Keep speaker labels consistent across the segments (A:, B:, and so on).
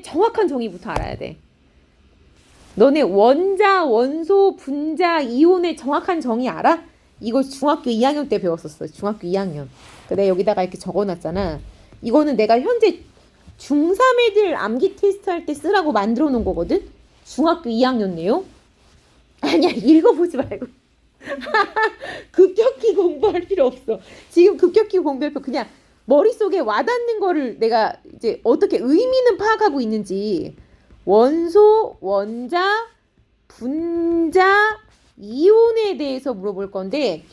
A: 정확한 정의부터 알아야 돼. 너네 원자, 원소, 분자, 이온의 정확한 정의 알아? 이거 중학교 2학년 때 배웠었어. 중학교 2학년. 내가 여기다가 이렇게 적어놨잖아. 이거는 내가 현재 중3 애들 암기 테스트 할 때 쓰라고 만들어 놓은 거거든? 중학교 2학년 내용? 아니야, 읽어보지 말고. 급격히 공부할 필요 없어. 지금 급격히 공부할 필요 그냥 머릿속에 와닿는 거를 내가 이제 어떻게 의미는 파악하고 있는지 원소, 원자, 분자, 이온에 대해서 물어볼 건데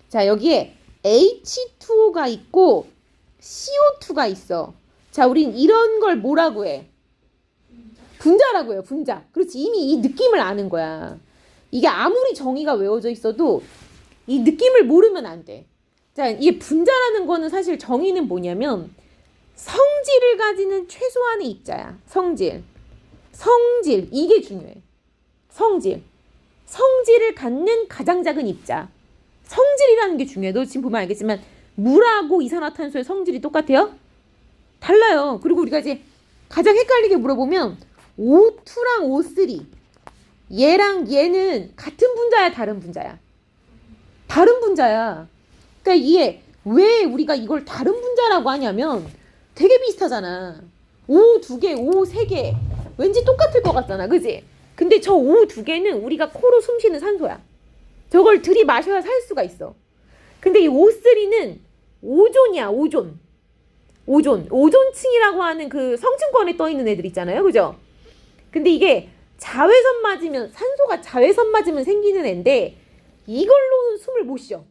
A: 자 여기에 H2O가 있고 CO2가 있어. 자 우린 이런 걸 뭐라고 해? 분자라고 해요. 분자. 그렇지. 이미 이 느낌을 아는 거야. 이게 아무리 정의가 외워져 있어도 이 느낌을 모르면 안 돼. 자, 이게 분자라는 거는 사실 정의는 뭐냐면 성질을 가지는 최소한의 입자야. 성질. 성질. 이게 중요해. 성질. 성질을 갖는 가장 작은 입자. 성질이라는 게 중요해. 너 지금 보면 알겠지만 물하고 이산화탄소의 성질이 똑같아요? 달라요. 그리고 우리가 이제 가장 헷갈리게 물어보면 O2랑 O3 얘랑 얘는 같은 분자야 다른 분자야? 다른 분자야. 그러니까 이게 왜 우리가 이걸 다른 분자라고 하냐면 되게 비슷하잖아. O 2개, O 3개 왠지 똑같을 것 같잖아. 그지? 근데 저 O 2개는 우리가 코로 숨쉬는 산소야. 저걸 들이마셔야 살 수가 있어. 근데 이 O3는 오존이야. 오존. 오존층이라고 하는 그 성층권에 떠 있는 애들 있잖아요. 그죠? 근데 이게 자외선 맞으면 산소가 자외선 맞으면 생기는 애인데 이걸로는 숨을 못 쉬어.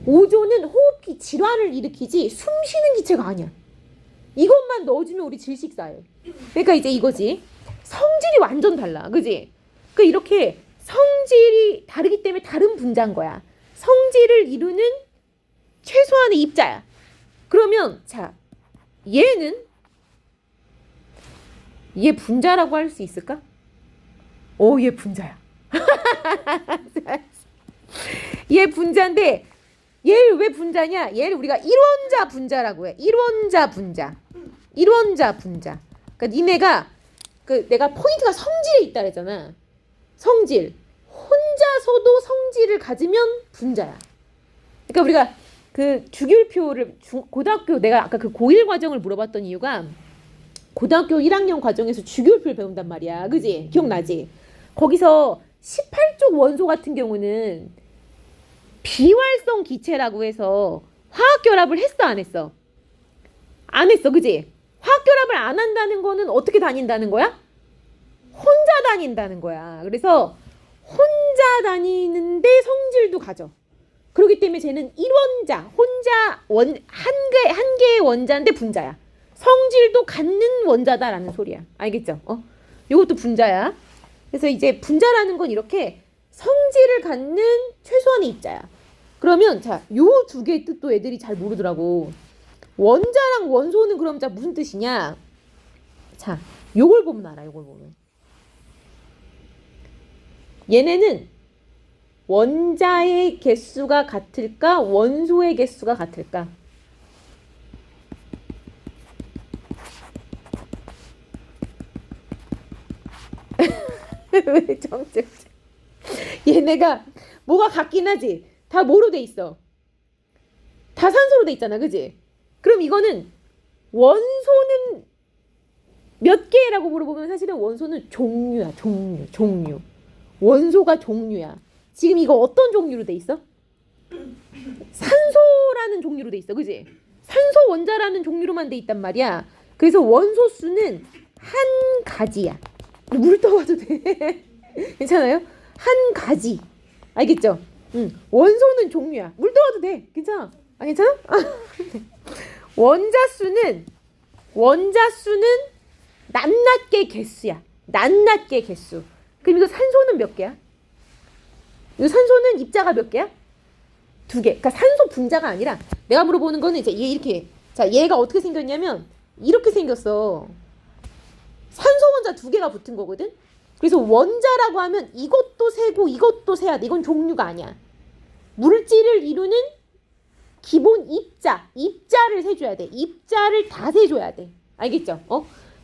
A: 오존은 호흡기 질환을 일으키지 숨 쉬는 기체가 아니야. 이것만 넣어주면 우리 질식사해. 그러니까 이제 이거지. 성질이 완전 달라. 그지? 그러니까 이렇게 성질이 다르기 때문에 다른 분자인 거야. 성질을 이루는 최소한의 입자야. 그러면 자 얘는 얘 분자라고 할 수 있을까? 얘 분자야. 얘 분자인데 얘를 왜 분자냐? 얘를 우리가 1원자 분자라고 해. 1원자 분자. 1원자 분자. 그러니까 니네가 내가 포인트가 성질에 있다 그랬잖아. 성질. 혼자서도 성질을 가지면 분자야. 그러니까 우리가 그 주기율표를 고등학교 내가 아까 그 고1 과정을 물어봤던 이유가 고등학교 1학년 과정에서 주기율표를 배운단 말이야. 그지? 기억나지? 거기서 18쪽 원소 같은 경우는 비활성 기체라고 해서 화학결합을 했어 안 했어? 안 했어. 그지? 화학결합을 안 한다는 거는 어떻게 다닌다는 거야? 혼자 다닌다는 거야. 그래서 혼자 다니는데 성질도 가져. 그렇기 때문에 쟤는 1원자, 혼자 한 개의 원자인데 분자야. 성질도 갖는 원자다라는 소리야. 알겠죠? 이것도 분자야. 그래서 이제 분자라는 건 이렇게 성질을 갖는 최소한의 입자야. 그러면 자, 요 두 개의 뜻도 애들이 잘 모르더라고. 원자랑 원소는 그럼 자 무슨 뜻이냐? 자, 요걸 보면 알아. 요걸 보면. 얘네는 원자의 개수가 같을까? 원소의 개수가 같을까? 왜 정체? 얘네가 뭐가 같긴 하지. 다 뭐로 돼 있어? 다 산소로 돼 있잖아. 그지? 그럼 이거는 원소는 몇 개라고 물어보면 사실은 원소는 종류야. 종류. 원소가 종류야. 지금 이거 어떤 종류로 돼 있어? 산소라는 종류로 돼 있어. 그지? 산소 원자라는 종류로만 돼 있단 말이야. 그래서 원소 수는 한 가지야. 물 떠와도 돼. 괜찮아요? 한 가지. 알겠죠? 원소는 종류야. 물 떠와도 돼. 괜찮아? 아, 괜찮아? 원자 수는 낱낱개 개수야. 낱낱개 개수. 그럼 이거 산소는 몇 개야? 이 산소는 입자가 몇 개야? 2개. 그러니까 산소 분자가 아니라 내가 물어보는 거는 이제 얘 이렇게. 자, 얘가 어떻게 생겼냐면 이렇게 생겼어. 산소 원자 2개가 붙은 거거든. 그래서 원자라고 하면 이것도 세고 이것도 세야 돼. 이건 종류가 아니야. 물질을 이루는 기본 입자를 세줘야 돼. 입자를 다 세줘야 돼. 알겠죠?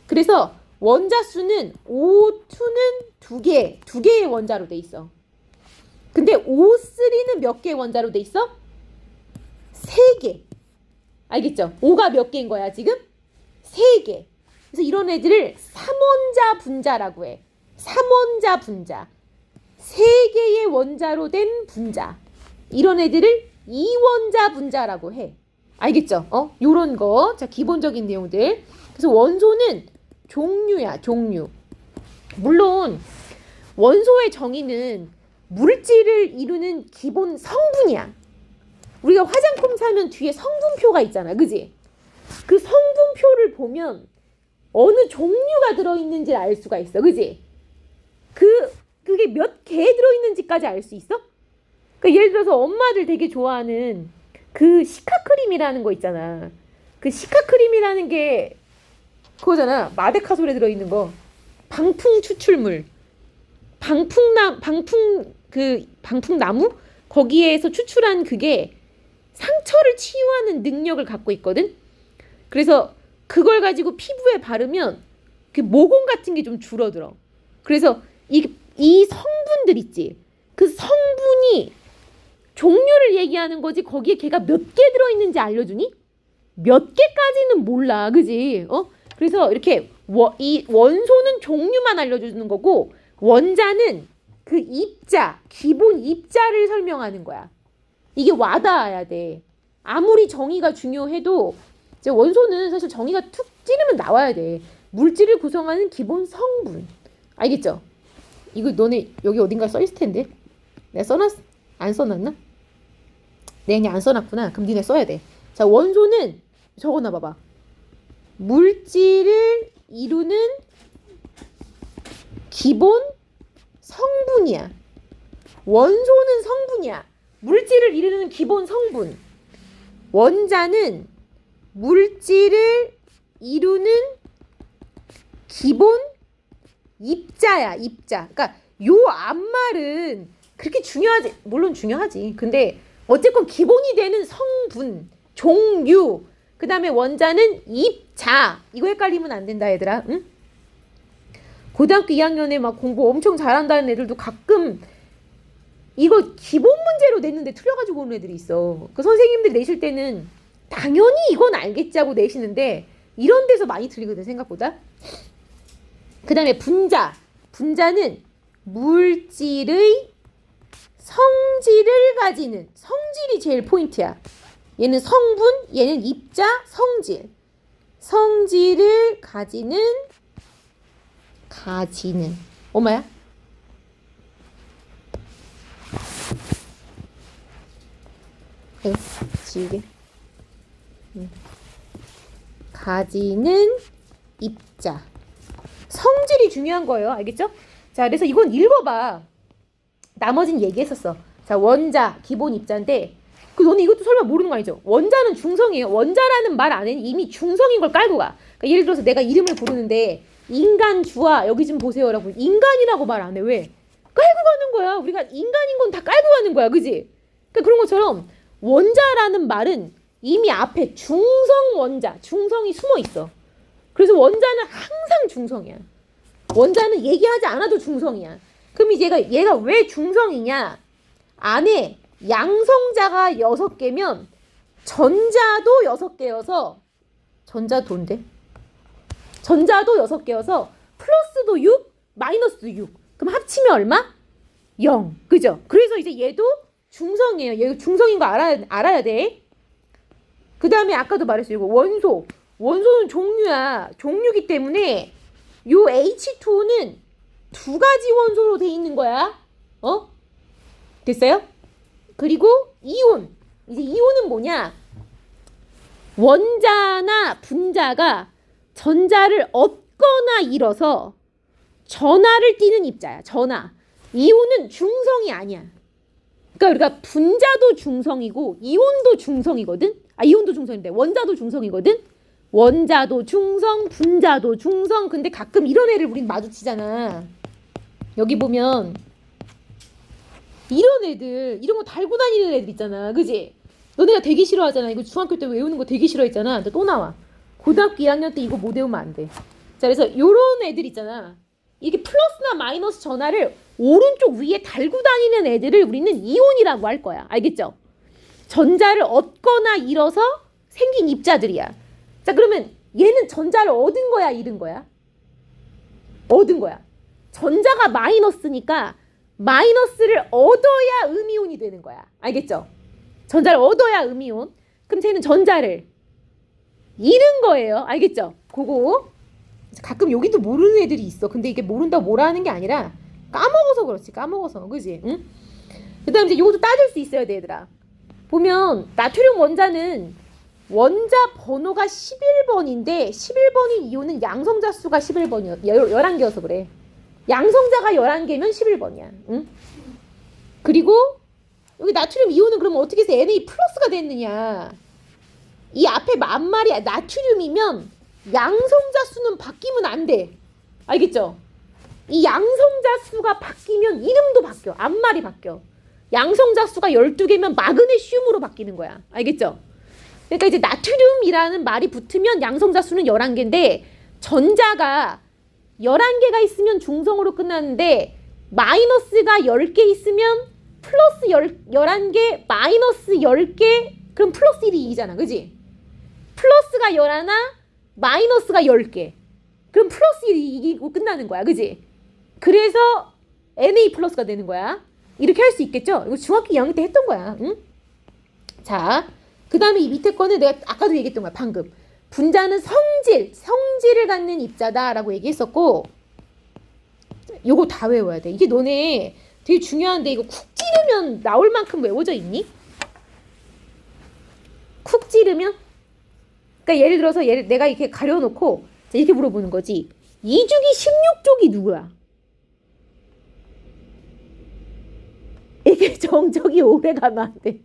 A: 그래서 원자 수는 O2는 두 개의 원자로 돼 있어. 근데 O3는 몇 개의 원자로 돼 있어? 3개. 알겠죠? O가 몇 개인 거야 지금? 3개. 그래서 이런 애들을 3원자 분자라고 해. 3원자 분자. 3개의 원자로 된 분자. 이런 애들을 2원자 분자라고 해. 알겠죠? 요런 거. 자, 기본적인 내용들. 그래서 원소는 종류야, 종류. 물론 원소의 정의는 물질을 이루는 기본 성분이야. 우리가 화장품 사면 뒤에 성분표가 있잖아. 그지? 그 성분표를 보면 어느 종류가 들어있는지 알 수가 있어. 그지? 그게 몇 개 들어있는지까지 알 수 있어? 그러니까 예를 들어서 엄마들 되게 좋아하는 그 시카크림이라는 거 있잖아. 그 시카크림이라는 게 그거잖아. 마데카솔에 들어있는 거. 방풍 추출물. 방풍나무? 거기에서 추출한 그게 상처를 치유하는 능력을 갖고 있거든. 그래서 그걸 가지고 피부에 바르면 그 모공 같은 게 좀 줄어들어. 그래서 이 성분들 있지. 그 성분이 종류를 얘기하는 거지. 거기에 걔가 몇 개 들어있는지 알려주니? 몇 개까지는 몰라. 그지? 그래서 이렇게 이 원소는 종류만 알려주는 거고 원자는 그 입자, 기본 입자를 설명하는 거야. 이게 와닿아야 돼. 아무리 정의가 중요해도 이제 원소는 사실 정의가 툭 찌르면 나와야 돼. 물질을 구성하는 기본 성분. 알겠죠? 이거 너네 여기 어딘가 써있을 텐데. 내가 안 써놨나? 내가 그냥 안 써놨구나. 그럼 니네 써야 돼. 자, 원소는 적어놔봐봐. 물질을 이루는 기본 성분이야. 원소는 성분이야. 물질을 이루는 기본 성분. 원자는 물질을 이루는 기본 입자야. 입자. 그러니까 요 앞말은 그렇게 중요하지. 물론 중요하지. 근데 어쨌건 기본이 되는 성분, 종류. 그 다음에 원자는 입자. 이거 헷갈리면 안 된다 얘들아. 응? 고등학교 2학년에 막 공부 엄청 잘한다는 애들도 가끔 이거 기본 문제로 냈는데 틀려가지고 오는 애들이 있어. 그 선생님들 내실 때는 당연히 이건 알겠지 하고 내시는데 이런 데서 많이 틀리거든 생각보다. 그 다음에 분자. 분자는 물질의 성질을 가지는. 성질이 제일 포인트야. 얘는 성분, 얘는 입자, 성질. 성질을 가지는 엄마야? 지우개. 가지는 입자. 성질이 중요한 거예요. 알겠죠? 자, 그래서 이건 읽어봐. 나머진 얘기했었어. 자, 원자, 기본 입자인데 너는 이것도 설마 모르는 거 아니죠? 원자는 중성이에요. 원자라는 말 안에는 이미 중성인 걸 깔고 가. 그러니까 예를 들어서 내가 이름을 부르는데 인간 주아 여기 좀 보세요라고 인간이라고 말 안 해. 왜? 깔고 가는 거야. 우리가 인간인 건 다 깔고 가는 거야. 그지? 그러니까 그런 것처럼 원자라는 말은 이미 앞에 중성 원자, 중성이 숨어 있어. 그래서 원자는 항상 중성이야. 원자는 얘기하지 않아도 중성이야. 그럼 이제 얘가 왜 중성이냐? 안에 양성자가 6개면 전자도 6개여서 전자도인데? 전자도 6개여서 플러스도 6, 마이너스도 6. 그럼 합치면 얼마? 0. 그죠? 그래서 이제 얘도 중성이에요. 얘 중성인 거 알아야 돼. 그 다음에 아까도 말했어요. 이거 원소. 원소는 종류야. 종류기 때문에 요 H2는 2가지 원소로 돼 있는 거야. 됐어요? 그리고 이온. 이제 이온은 뭐냐? 원자나 분자가 전자를 얻거나 잃어서 전하를 띠는 입자야. 전하. 이온은 중성이 아니야. 그러니까 우리가 분자도 중성이고 이온도 중성이거든. 이온도 중성인데 원자도 중성이거든. 원자도 중성, 분자도 중성. 근데 가끔 이런 애를 우린 마주치잖아. 여기 보면 이런 애들, 이런 거 달고 다니는 애들 있잖아. 그지? 너네가 되게 싫어하잖아. 이거 중학교 때 외우는 거 되게 싫어했잖아. 근데 또 나와. 고등학교 2학년 때 이거 못 외우면 안 돼. 자, 그래서 요런 애들 있잖아. 이게 플러스나 마이너스 전하를 오른쪽 위에 달고 다니는 애들을 우리는 이온이라고 할 거야. 알겠죠? 전자를 얻거나 잃어서 생긴 입자들이야. 자, 그러면 얘는 전자를 얻은 거야, 잃은 거야? 얻은 거야. 전자가 마이너스니까 마이너스를 얻어야 음이온이 되는 거야. 알겠죠? 전자를 얻어야 음이온. 그럼 쟤는 전자를 잃은 거예요. 알겠죠? 그거 가끔 여기도 모르는 애들이 있어. 근데 이게 모른다고 뭐라 하는 게 아니라 까먹어서 그렇지. 까먹어서. 그지? 응? 그 다음에 이제 이것도 따질 수 있어야 돼, 얘들아. 보면 나트륨 원자는 원자 번호가 11번인데 11번인 이유는 양성자 수가 11번이야. 11개여서 그래. 양성자가 11개면 11번이야. 응? 그리고 여기 나트륨 이온은 그러면 어떻게 해서 Na 플러스가 됐느냐. 이 앞에 만말이 나트륨이면 양성자 수는 바뀌면 안 돼. 알겠죠? 이 양성자 수가 바뀌면 이름도 바뀌어. 앞말이 바뀌어. 양성자 수가 12개면 마그네슘으로 바뀌는 거야. 알겠죠? 그러니까 이제 나트륨이라는 말이 붙으면 양성자 수는 11개인데 전자가 11개가 있으면 중성으로 끝나는데 마이너스가 10개 있으면 플러스 11개 마이너스 10개 그럼 플러스 1이 2잖아. 그지? 플러스가 11, 마이너스가 10개. 그럼 플러스 1이 이기고 끝나는 거야. 그지? 그래서 Na 플러스가 되는 거야. 이렇게 할 수 있겠죠? 이거 중학교 2학년 때 했던 거야. 응? 자, 그 다음에 이 밑에 거는 내가 아까도 얘기했던 거야. 방금. 분자는 성질을 갖는 입자다라고 얘기했었고 요거 다 외워야 돼. 이게 너네 되게 중요한데 이거 쿡 찌르면 나올 만큼 외워져 있니? 쿡 찌르면? 그러니까 예를 들어서 내가 이렇게 가려놓고 이렇게 물어보는 거지. 2주기 16족이 누구야? 이게 정적이 오래 가면 안 돼.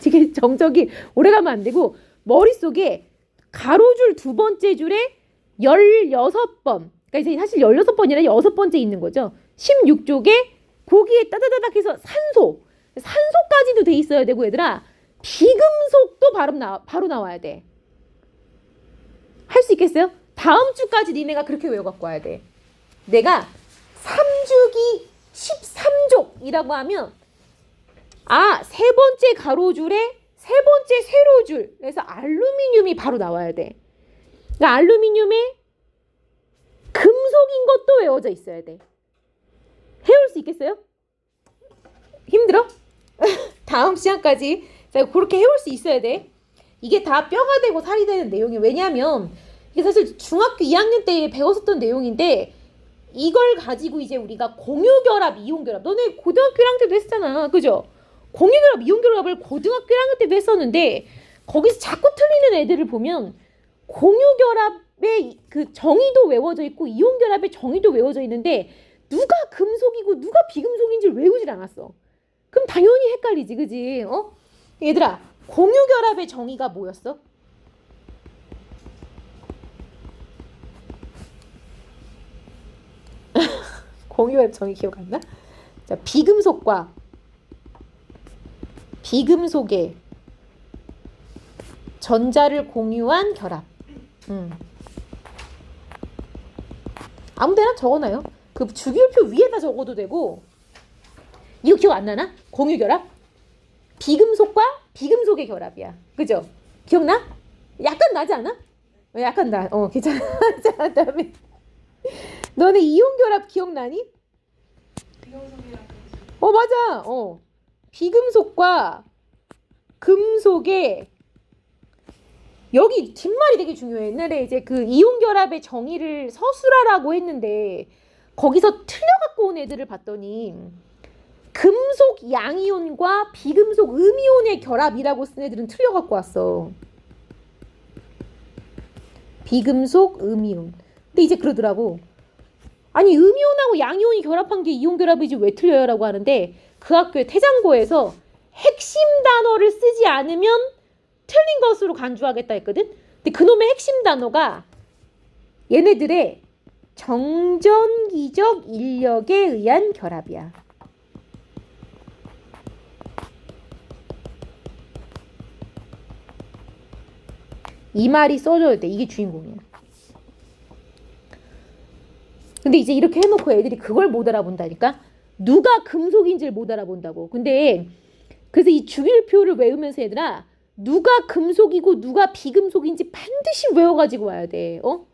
A: 이게 정적이 오래 가면 안 되고 머릿속에 가로줄 두 번째 줄에 16번. 그러니까 이제 사실 16번이라 6번째 있는 거죠. 16족에 거기에 따다다닥 해서 산소까지도 돼 있어야 되고 얘들아 비금속도 바로 나와야 돼. 할 수 있겠어요? 다음 주까지 니네가 그렇게 외워갖고 와야 돼. 내가 3주기 13족이라고 하면 세 번째 가로줄에 세 번째 세로줄 그래서 알루미늄이 바로 나와야 돼. 그러니까 알루미늄에 금속인 것도 외워져 있어야 돼. 해올 수 있겠어요? 힘들어? 다음 시간까지 자 그렇게 해올 수 있어야 돼. 이게 다 뼈가 되고 살이 되는 내용이 왜냐면 이게 사실 중학교 2학년 때 배웠었던 내용인데 이걸 가지고 이제 우리가 공유결합, 이온결합 너네 고등학교 1학년 때도 했잖아. 그죠? 공유결합, 이온결합을 고등학교 1학년 때도 했었는데 거기서 자꾸 틀리는 애들을 보면 공유결합의 그 정의도 외워져 있고 이온결합의 정의도 외워져 있는데 누가 금속이고 누가 비금속인지를 외우질 않았어. 그럼 당연히 헷갈리지. 그지? 얘들아 공유결합의 정의가 뭐였어? 공유결합 정의 기억 안 나? 자, 비금속의 전자를 공유한 결합. 아무데나 적어놔요. 그 주기율표 위에다 적어도 되고. 이거 기억 안 나나? 공유결합? 비금속과 비금속의 결합이야. 그죠? 기억나? 약간 나지 않아? 약간 나. 괜찮아. 자, 다음에 너네 이온결합 기억나니? 맞아. 비금속과 금속의 여기 뒷말이 되게 중요해. 옛날에 이제 그 이온결합의 정의를 서술하라고 했는데 거기서 틀려갖고 온 애들을 봤더니 금속 양이온과 비금속 음이온의 결합이라고 쓴 애들은 틀려갖고 왔어. 비금속 음이온. 근데 이제 그러더라고. 아니 음이온하고 양이온이 결합한 게 이온결합이지 왜 틀려요? 라고 하는데 그 학교의 태장고에서 핵심 단어를 쓰지 않으면 틀린 것으로 간주하겠다 했거든. 근데 그놈의 핵심 단어가 얘네들의 정전기적 인력에 의한 결합이야. 이 말이 써줘야 돼. 이게 주인공이야. 근데 이제 이렇게 해놓고 애들이 그걸 못 알아본다니까? 누가 금속인지를 못 알아본다고. 근데 그래서 이 주기율표를 외우면서 얘들아, 누가 금속이고 누가 비금속인지 반드시 외워가지고 와야 돼. 어?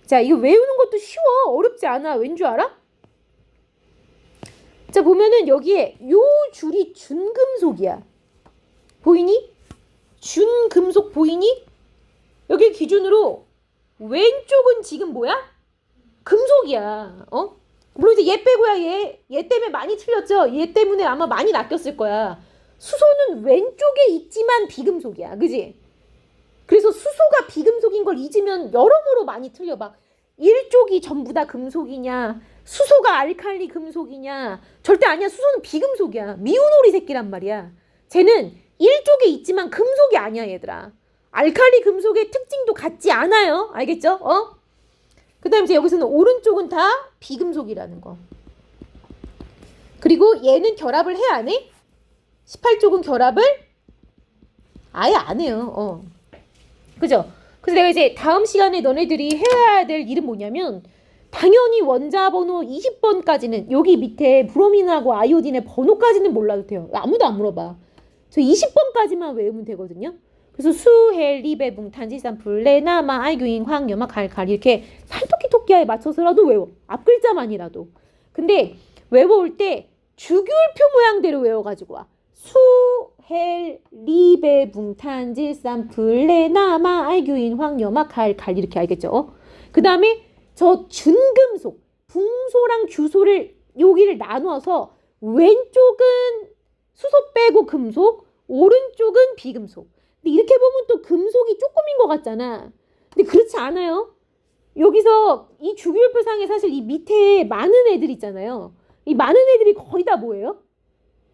A: 자, 이거 외우는 것도 쉬워. 어렵지 않아. 왠 줄 알아? 자, 보면은 여기에 요 줄이 준금속이야. 보이니? 준금속 보이니? 여기 기준으로 왼쪽은 지금 뭐야? 금속이야. 어? 물론 이제 얘 빼고야 얘 때문에 많이 틀렸죠. 얘 때문에 아마 많이 낚였을 거야. 수소는 왼쪽에 있지만 비금속이야. 그지? 그래서 수소가 비금속인 걸 잊으면 여러모로 많이 틀려. 막 일쪽이 전부 다 금속이냐, 수소가 알칼리 금속이냐. 절대 아니야. 수소는 비금속이야. 미운오리 새끼란 말이야. 쟤는 일쪽에 있지만 금속이 아니야 얘들아. 알칼리 금속의 특징도 같지 않아요. 알겠죠? 어? 그 다음에 이제 여기서는 오른쪽은 다 비금속이라는 거. 그리고 얘는 결합을 해 안 해? 18쪽은 결합을 아예 안 해요. 어. 그죠? 그래서 내가 이제 다음 시간에 너네들이 해야 될 일은 뭐냐면 당연히 원자 번호 20번까지는 여기 밑에 브로민하고 아이오딘의 번호까지는 몰라도 돼요. 아무도 안 물어봐. 저 20번까지만 외우면 되거든요. 그래서 수, 헬, 리베붕, 탄지산, 플레, 나마, 알규인, 황, 염화, 칼 이렇게 산토끼토끼에 맞춰서라도 외워. 앞글자만이라도. 근데 외워올 때 주기율표 모양대로 외워가지고 와. 수, 헬, 리베붕, 탄지산, 플레, 나마, 알규인, 황, 염화, 칼 이렇게 알겠죠? 그 다음에 저 준금속, 붕소랑 규소를 여기를 나누어서 왼쪽은 수소 빼고 금속, 오른쪽은 비금속. 근데 이렇게 보면 또 금속이 조금인 것 같잖아. 근데 그렇지 않아요. 여기서 이 주기율표상에 사실 이 밑에 많은 애들 있잖아요. 이 많은 애들이 거의 다 뭐예요?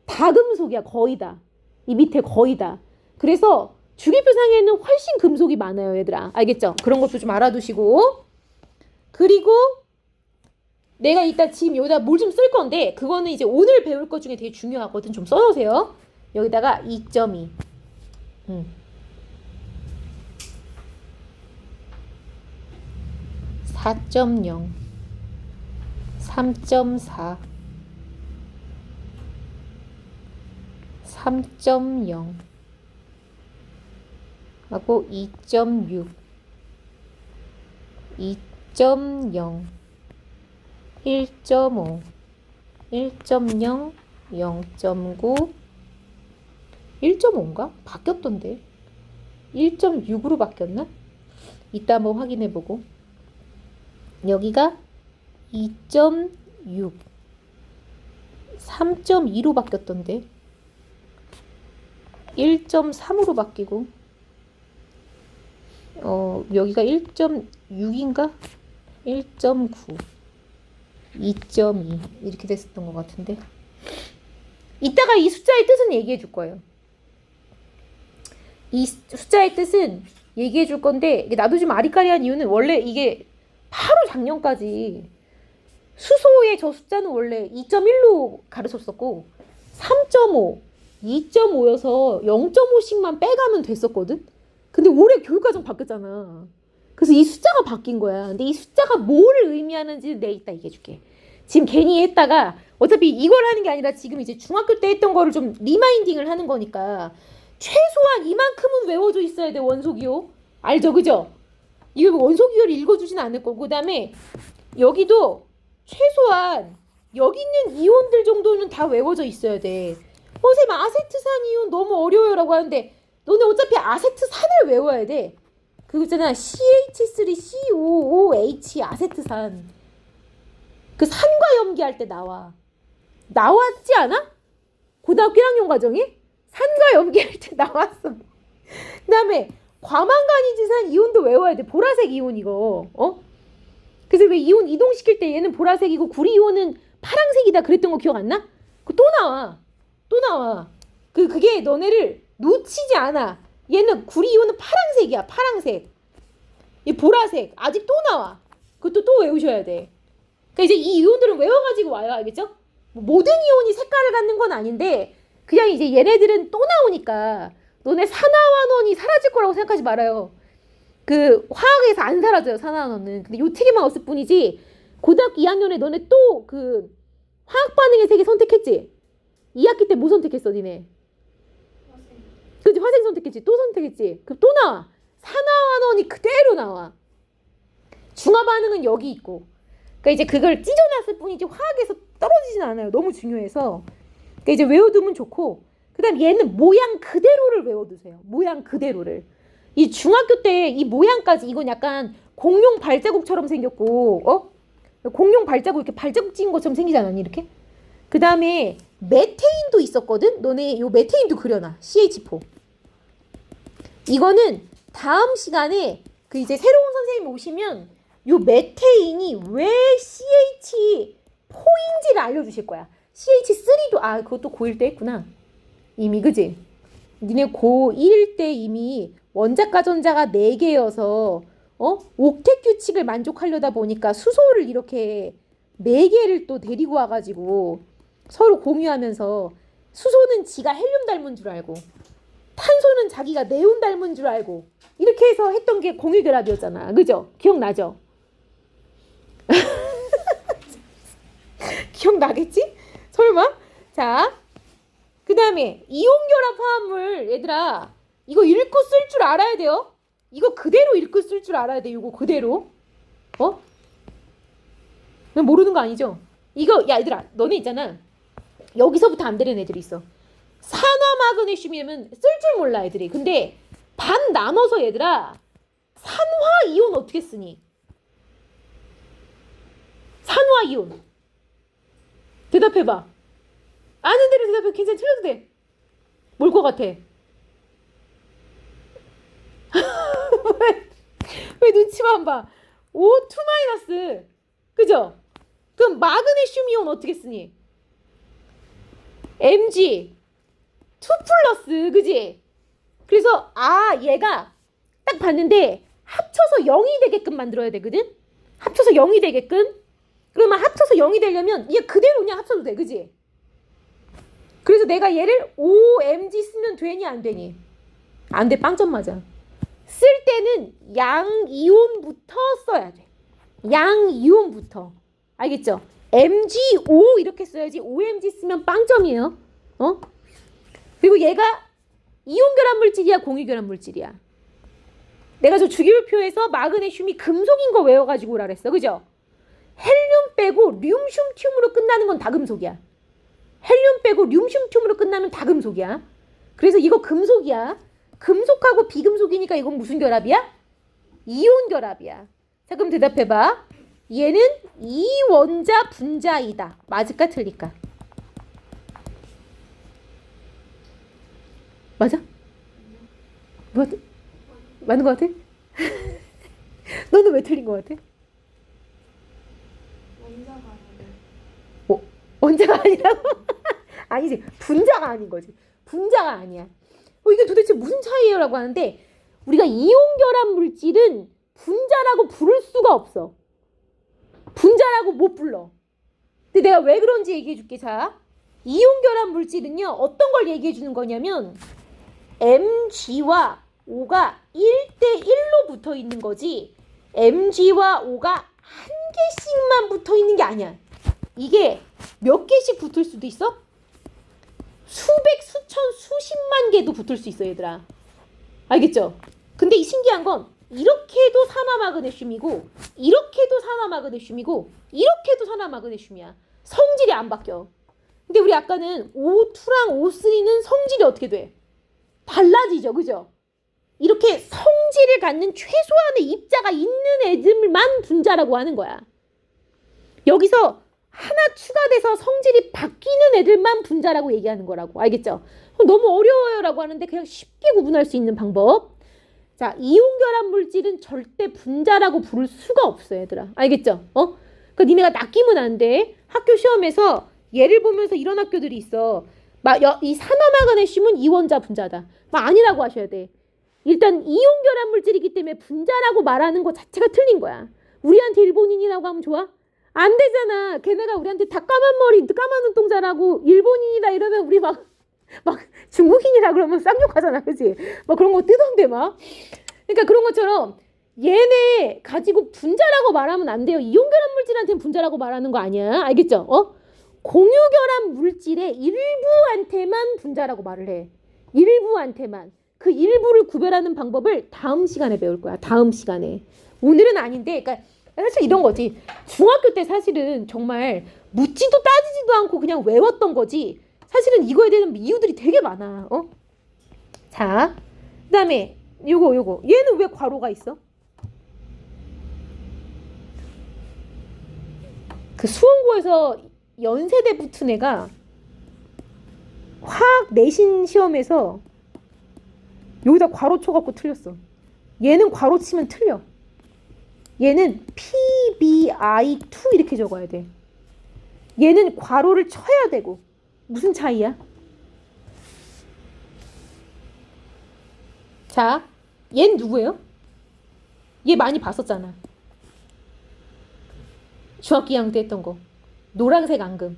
A: 다 금속이야. 거의 다. 이 밑에 거의 다. 그래서 주기율표상에는 훨씬 금속이 많아요. 얘들아. 알겠죠? 그런 것도 좀 알아두시고. 그리고 내가 이따 지금 여기다 뭘 좀 쓸 건데 그거는 이제 오늘 배울 것 중에 되게 중요하거든. 좀 써놓으세요. 여기다가 2.2 4.0 3.4 3.0 하고 2.6 2.0 1.5 1.0 0.9 1.5인가? 바뀌었던데 1.6으로 바뀌었나? 이따 한번 확인해보고 여기가 2.6 3.2로 바뀌었던데 1.3으로 바뀌고 여기가 1.6인가? 1.9 2.2 이렇게 됐었던 것 같은데 이따가 이 숫자의 뜻은 얘기해 줄 거예요. 이 숫자의 뜻은 얘기해 줄 건데 나도 좀 아리까리한 이유는 원래 이게 바로 작년까지 수소의 저 숫자는 원래 2.1로 가르쳤었고 3.5, 2.5여서 0.5씩만 빼가면 됐었거든. 근데 올해 교육과정 바뀌었잖아. 그래서 이 숫자가 바뀐 거야. 근데 이 숫자가 뭘 의미하는지 내가 이따 얘기해 줄게. 지금 괜히 했다가 어차피 이걸 하는 게 아니라 지금 이제 중학교 때 했던 거를 좀 리마인딩을 하는 거니까 최소한 이만큼은 외워져 있어야 돼. 원소기호. 알죠? 그죠? 이거 원소기호를 읽어주진 않을 거고 그 다음에 여기도 최소한 여기 있는 이온들 정도는 다 외워져 있어야 돼. 선생님 아세트산 이온 너무 어려워요 라고 하는데 너네 어차피 아세트산을 외워야 돼. 그거 있잖아. CH3COOH 아세트산. 그 산과 염기할 때 나왔지 않아? 고등학교 1학년 과정에? 산과 염기할 때 나왔어. 그 다음에 과망간이지산 이온도 외워야 돼. 보라색 이온 이거. 그래서 왜 이온 이동시킬 때 얘는 보라색이고 구리 이온은 파랑색이다 그랬던 거 기억 안 나? 그거 또 나와. 그게 너네를 놓치지 않아. 얘는 구리 이온은 파랑색이야. 파랑색. 이 보라색 아직 또 나와. 그것도 또 외우셔야 돼. 그러니까 이제 이 이온들은 외워가지고 와요. 알겠죠? 모든 이온이 색깔을 갖는 건 아닌데 그냥 이제 얘네들은 또 나오니까 너네 산화환원이 사라질 거라고 생각하지 말아요. 그 화학에서 안 사라져요. 산화환원은. 근데 요 튀기만 없을 뿐이지 고등학교 2학년에 너네 또 그 화학 반응의 세계 선택했지? 2학기 때 뭐 선택했어, 니네? 그치, 화생 선택했지. 또 선택했지. 그럼 또 나와. 산화환원이 그대로 나와. 중화 반응은 여기 있고. 그러니까 이제 그걸 찢어놨을 뿐이지 화학에서 떨어지진 않아요. 너무 중요해서. 그러니까 이제 외워두면 좋고. 그다음 얘는 모양 그대로를 외워두세요. 모양 그대로를. 이 중학교 때 이 모양까지 이건 약간 공룡 발자국처럼 생겼고, 공룡 발자국 이렇게 발자국 찍은 것처럼 생기지 않았니 이렇게? 그 다음에 메테인도 있었거든. 너네 요 메테인도 그려놔. CH4. 이거는 다음 시간에 그 이제 새로운 선생님 오시면 요 메테인이 왜 CH4인지를 알려주실 거야. CH3도 그것도 고1 때 했구나. 이미 그지? 니네 고1 때 이미 원자과 전자가 4개여서 옥텟 규칙을 만족하려다 보니까 수소를 이렇게 4개를 또 데리고 와가지고 서로 공유하면서 수소는 지가 헬륨 닮은 줄 알고 탄소는 자기가 네온 닮은 줄 알고 이렇게 해서 했던 게 공유결합이었잖아. 그죠? 기억나죠? 기억나겠지? 설마? 자, 그 다음에 이온결합 화합물 얘들아 이거 읽고 쓸 줄 알아야 돼요. 이거 그대로 읽고 쓸 줄 알아야 돼. 이거 그대로. 그냥 모르는 거 아니죠? 이거 야 얘들아 너네 있잖아. 여기서부터 안 되는 애들이 있어. 산화마그네슘이면 쓸 줄 몰라 애들이. 근데 반 나눠서 얘들아 산화이온 어떻게 쓰니? 산화이온 대답해봐. 아는 대로 대답해. 괜찮아. 틀려도 돼. 뭘 것 같아? 왜 눈치만 봐? O2 마이너스. 그죠? 그럼 마그네슘 이온 어떻게 쓰니? Mg 2 플러스. 그지? 그래서 얘가 딱 봤는데 합쳐서 0이 되게끔 만들어야 되거든? 합쳐서 0이 되게끔. 그러면 합쳐서 0이 되려면 얘 그대로 그냥 합쳐도 돼. 그지? 그래서 내가 얘를 OMG 쓰면 되니 안 되니? 안 돼. 빵점 맞아. 쓸 때는 양이온부터 써야 돼. 양이온부터. 알겠죠? MgO 이렇게 써야지. OMG 쓰면 빵점이에요. 그리고 얘가 이온결합 물질이야, 공유결합 물질이야? 내가 저 주기율표에서 마그네슘이 금속인 거 외워가지고 오라 그랬어. 그죠? 헬륨 빼고 륨슘튬으로 끝나는 건 다 금속이야. 헬륨 빼고 륨슘튬으로 끝나면 다 금속이야. 그래서 이거 금속이야. 금속하고 비금속이니까 이건 무슨 결합이야? 이온 결합이야. 자, 그럼 대답해봐. 얘는 이원자 분자이다. 맞을까 틀릴까? 맞아? 맞는 것 같아? 너는 왜 틀린 것 같아? 원자가 아니라고? 아니지. 분자가 아닌 거지. 분자가 아니야. 이게 도대체 무슨 차이예요? 라고 하는데 우리가 이온결합 물질은 분자라고 부를 수가 없어. 분자라고 못 불러. 근데 내가 왜 그런지 얘기해 줄게. 자, 이온결합 물질은요. 어떤 걸 얘기해 주는 거냐면 Mg와 O가 1대1로 붙어 있는 거지 Mg와 O가 한 개씩만 붙어 있는 게 아니야. 이게 몇 개씩 붙을 수도 있어? 수백, 수천, 수십만 개도 붙을 수 있어 얘들아. 알겠죠? 근데 이 신기한 건 이렇게도 산화마그네슘이고 이렇게도 산화마그네슘이고 이렇게도 산화마그네슘이야. 성질이 안 바뀌어. 근데 우리 아까는 O2랑 O3는 성질이 어떻게 돼? 달라지죠. 그죠? 이렇게 성질을 갖는 최소한의 입자가 있는 애들만 분자라고 하는 거야. 여기서 하나 추가돼서 성질이 바뀌는 애들만 분자라고 얘기하는 거라고. 알겠죠? 너무 어려워요 라고 하는데 그냥 쉽게 구분할 수 있는 방법. 자, 이온결합 물질은 절대 분자라고 부를 수가 없어 얘들아. 알겠죠? 그러니까 니네가 낚이면 안 돼. 학교 시험에서 예를 보면서 이런 학교들이 있어. 이 산화마그네슘은 이원자 분자다. 아니라고 하셔야 돼. 일단 이온결합 물질이기 때문에 분자라고 말하는 거 자체가 틀린 거야. 우리한테 일본인이라고 하면 좋아? 안 되잖아. 걔네가 우리한테 다 까만 머리, 까만 눈동자라고 일본인이다 이러면 우리 막 중국인이라 그러면 쌍욕하잖아. 그치? 막 그런 거 뜨던데 막. 그러니까 그런 것처럼 얘네 가지고 분자라고 말하면 안 돼요. 이온결합 물질 물질한테는 분자라고 말하는 거 아니야. 알겠죠? 공유결합 물질의 일부한테만 분자라고 말을 해. 일부한테만. 그 일부를 구별하는 방법을 다음 시간에 배울 거야. 다음 시간에. 오늘은 아닌데, 그러니까 사실 이런 거지. 중학교 때 사실은 정말 묻지도 따지지도 않고 그냥 외웠던 거지. 사실은 이거에 대한 이유들이 되게 많아. 자, 그다음에 요거. 얘는 왜 괄호가 있어? 그 수원고에서 연세대 붙은 애가 화학 내신 시험에서 여기다 괄호 쳐갖고 틀렸어. 얘는 괄호 치면 틀려. 얘는 PBI2 이렇게 적어야 돼. 얘는 괄호를 쳐야 되고. 무슨 차이야? 자, 얘는 누구예요? 얘 많이 봤었잖아. 중학교 2학년 때 했던 거. 노란색 앙금.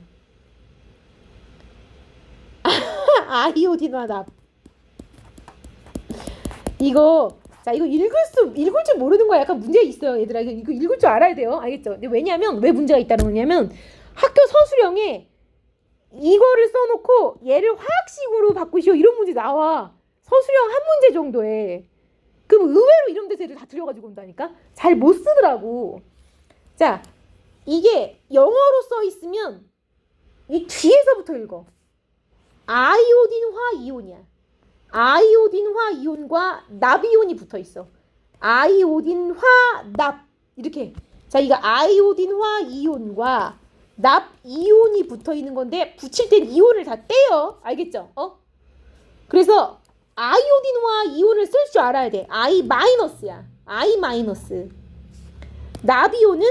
A: 아이오딘화 납. 이거 읽을 줄 모르는 거야. 약간 문제 있어요, 얘들아. 이거 읽을 줄 알아야 돼요. 알겠죠? 근데 왜냐면 왜 문제가 있다는 거냐면 학교 서술형에 이거를 써놓고 얘를 화학식으로 바꾸시오 이런 문제 나와. 서술형 한 문제 정도에. 그럼 의외로 이런 데서 애들 다 틀려가지고 온다니까. 잘 못 쓰더라고. 자, 이게 영어로 써 있으면 이 뒤에서부터 읽어. 아이오딘화 이온이야. 아이오딘화 이온과 납이온이 붙어 있어. 아이오딘화 납 이렇게. 자, 이거 아이오딘화 이온과 납 이온이 붙어 있는 건데 붙일 땐 이온을 다 떼요. 알겠죠? 그래서 아이오딘화 이온을 쓸 줄 알아야 돼. I 마이너스야. I 마이너스. 납이온은